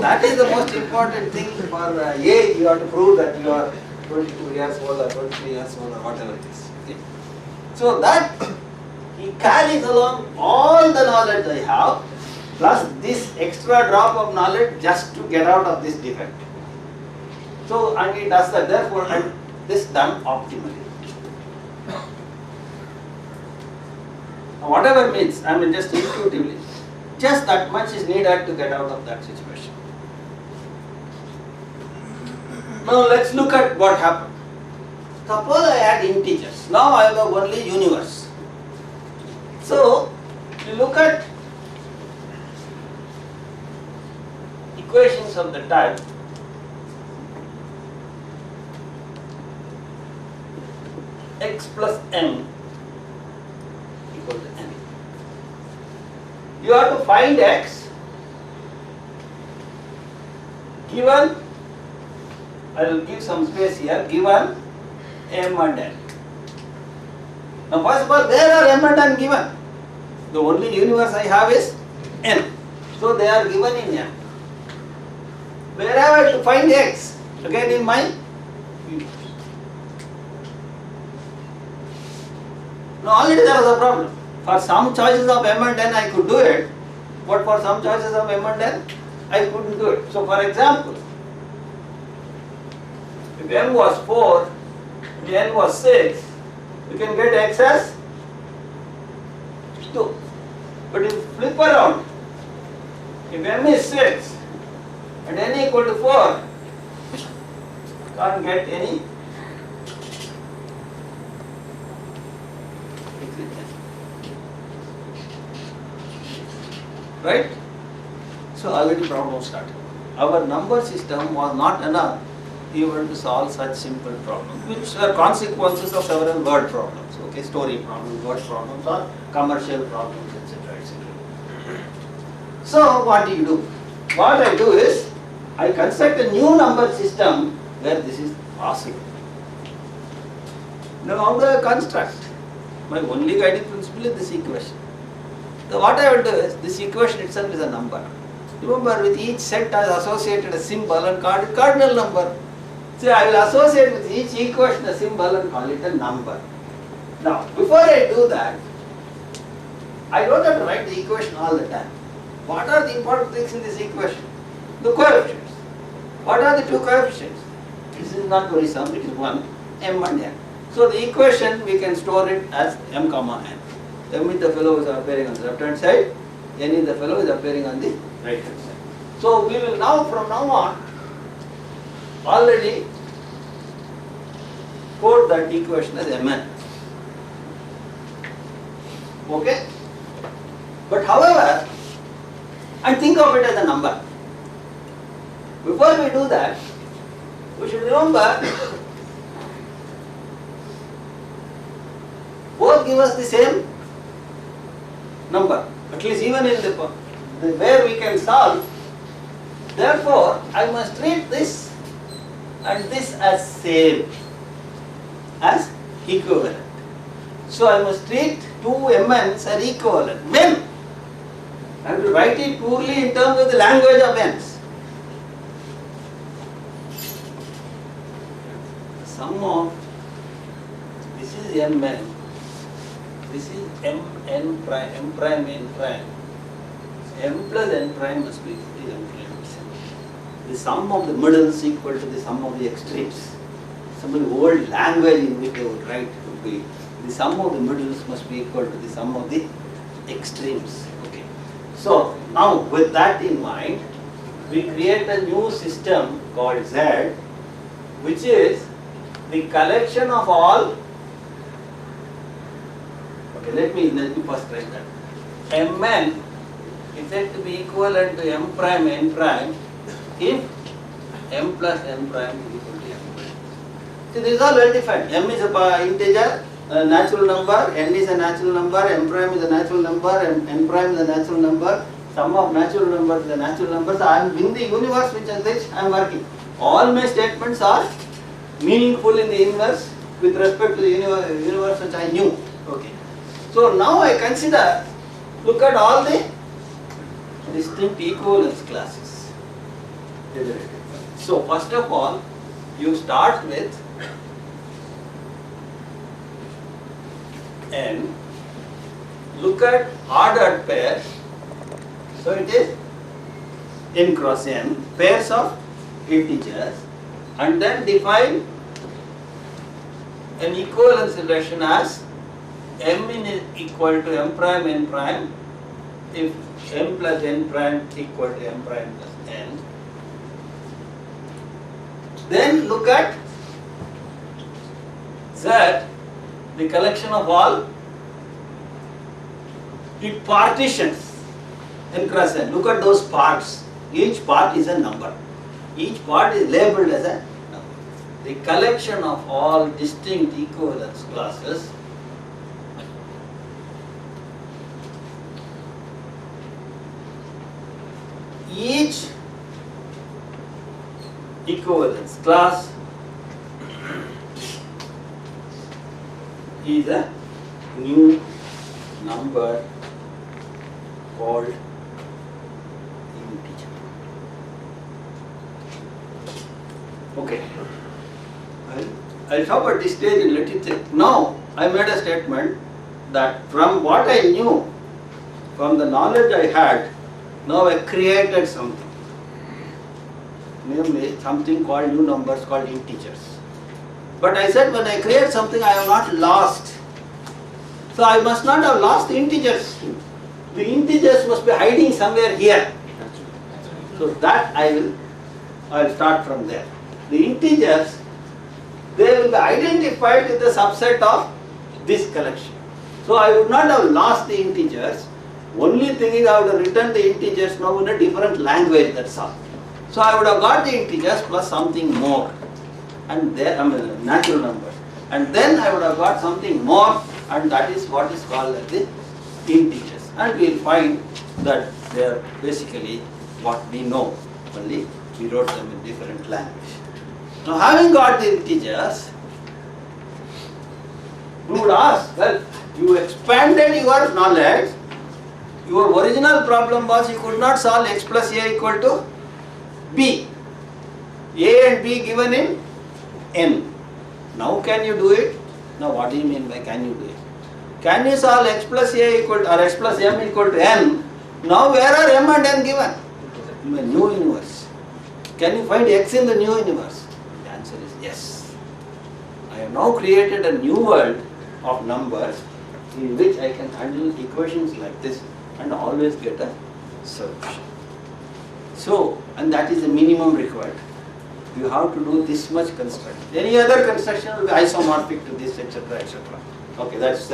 That is the most important thing for age. You have to prove that you are 22 years old or 23 years old or whatever it is. Okay? So that he carries along all the knowledge I have plus this extra drop of knowledge just to get out of this defect. So, and he does that, therefore, and this done optimally. Whatever means, I mean just intuitively, just that much is needed to get out of that situation. Now let's look at what happened. Suppose I had integers, now I have only universe. So, you look at equations of the type x plus m equal to n. You have to find x given, I will give some space here, given m and n. Now first of all, where are m and n given? The only universe I have is n. So they are given in n. Where have I to find x? Again in my universe. Now already there was a problem. For some choices of m and n I could do it, but for some choices of m and n I couldn't do it. So for example, if m was 4, if n was 6, you can get x as 2. But if you flip around, if m is 6 and n equal to 4, can't get any right? So already problem started. Our number system was not enough even to solve such simple problems, which were consequences of several word problems, okay, story problems, word problems, or commercial problems, etc., etc. So what do you do? What I do is, I construct a new number system where this is possible. Now how do I construct? My only guiding principle is this equation. So what I will do is, this equation itself is a number. Remember, with each set I associated a symbol and called it cardinal number. So I will associate with each equation a symbol and call it a number. Now, before I do that, I don't have to write the equation all the time. What are the important things in this equation? The coefficients. What are the two coefficients? This is not very sum, it is 1, m and n. So the equation we can store it as m comma n. M is the fellow is appearing on the left hand side, n is the fellow is appearing on the right hand side. So we will now, from now on, already code that equation as mn. Okay? But however, and think of it as a number. Before we do that, we should remember both give us the same number, at least even in the where we can solve. Therefore, I must treat this and this as same, as equivalent. So I must treat two mn's as equivalent. When? I have to write it purely in terms of the language of n's. The sum of this is mn. This is m prime, m prime, n prime. M plus n prime must be equal to m prime. The sum of the middles equal to the sum of the extremes. Some of the old language in which they would write would be the sum of the middles must be equal to the sum of the extremes. Okay. So now with that in mind, we create a new system called Z, which is the collection of all. Okay, let me first write that. Mn is said to be equivalent to m prime n prime if m plus n prime is equal to m prime. So this is all well defined. M is a integer, a natural number, n is a natural number, m prime is a natural number, n prime is a natural number, sum of natural numbers is a natural number. So I am in the universe which I am working. All my statements are meaningful in the inverse with respect to the universe which I knew. Okay. So now I consider, look at all the distinct equivalence classes. generated. So first of all, you start with n, look at ordered pairs, so it is n cross n, pairs of integers, and then define an equivalence relation as m is equal to m prime n prime if m plus n prime equal to m prime plus n. Then look at Z, the collection of all, it partitions n cross n. Look at those parts. Each part is a number. Each part is labeled as a number. The collection of all distinct equivalence classes each equivalence class is a new number called integer. Okay. I'll stop at this stage and let it think. Now, I made a statement that from what I knew, from the knowledge I had, now I created something. Namely, something called new numbers called integers. But I said when I create something, I have not lost. So I must not have lost the integers. The integers must be hiding somewhere here. So that I'll start from there. The integers, they will be identified with the subset of this collection. So I would not have lost the integers. Only thing is I would have written the integers now in a different language, that's all. So I would have got the integers plus something more, and there, natural numbers. And then I would have got something more, and that is what is called as the integers. And we will find that they are basically what we know, only we wrote them in different language. Now having got the integers, we would ask, well, you expanded your knowledge. Your original problem was you could not solve x plus a equal to b. A and b given in n. Now can you do it? Now what do you mean by can you do it? Can you solve x plus a equal to, or x plus m equal to n? Now where are m and n given? In a new universe. Can you find x in the new universe? The answer is yes. I have now created a new world of numbers in which I can handle equations like this and always get a solution. So, and that is the minimum required. You have to do this much construction. Any other construction will be isomorphic to this, etc., etc. Okay, that's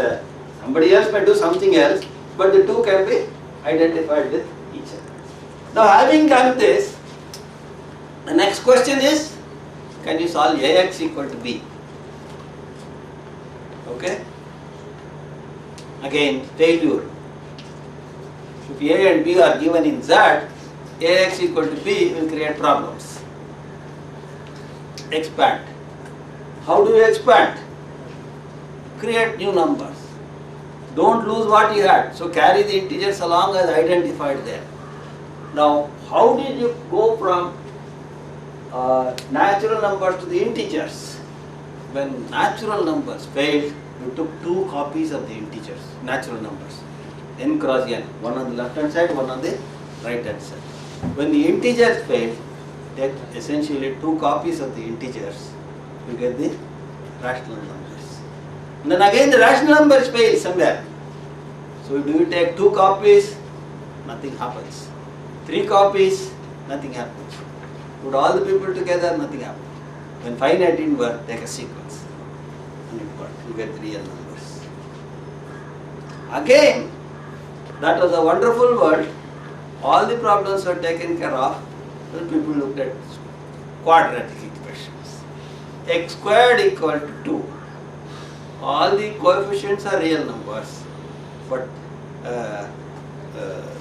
somebody else may do something else, but the two can be identified with each other. Now, having done this, the next question is, can you solve Ax equal to b? Okay? Again, failure. If A and B are given in Z, Ax equal to b will create problems. Expand. How do you expand? Create new numbers. Don't lose what you had. So carry the integers along as identified there. Now, how did you go from natural numbers to the integers? When natural numbers failed, you took two copies of the integers, natural numbers, n cross n, one on the left hand side, one on the right hand side. When the integers failed, take essentially two copies of the integers, you get the rational numbers. And then again the rational numbers fail somewhere. So do you take two copies? Nothing happens. Three copies? Nothing happens. Put all the people together, nothing happens. When finite didn't work, take a sequence. And it worked. You get the real numbers. Again, that was a wonderful world. All the problems were taken care of. Then people looked at quadratic equations. X squared equal to 2. All the coefficients are real numbers, but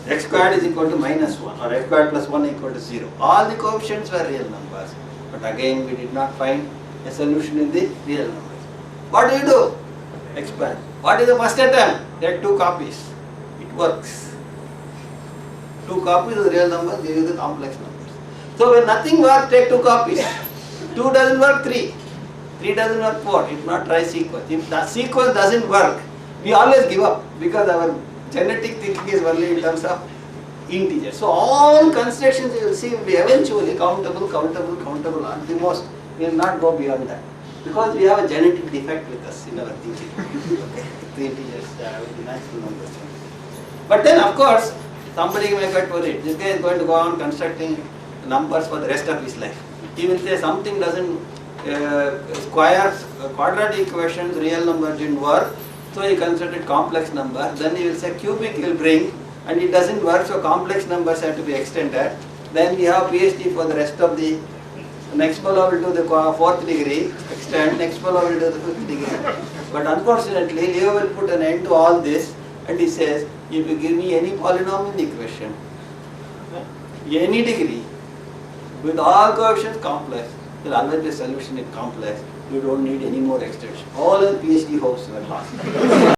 x squared is equal to minus 1 or x squared plus 1 equal to 0. All the coefficients were real numbers, but again we did not find a solution in the real numbers. What do? Expand. What is the first attempt? Take two copies. It works. Two copies of the real numbers give you the complex numbers. So when nothing works, take 2 copies. 2 doesn't work, 3. 3 doesn't work, 4. If not, try sequence. If the sequence doesn't work, we always give up because our genetic thinking is only in terms of integers. So all constructions you will see will be eventually countable, countable, countable. At the most, we will not go beyond that because we have a genetic defect with us in our thinking. Okay, the integers with the natural numbers. But then, of course, somebody may get worried. This guy is going to go on constructing numbers for the rest of his life. He will say something doesn't squares, quadratic equations, real number didn't work, so he constructed complex number. Then he will say cubic he will bring, and it doesn't work, so complex numbers have to be extended. Then we have PhD for the rest of the next fellow will do the 4th degree, extend, next fellow will do the 5th degree. But unfortunately, Leo will put an end to all this, and he says, if you give me any polynomial equation, any degree, with all coefficients complex, there will always be a solution in complex. You don't need any more extension. All the PhD hopes were lost.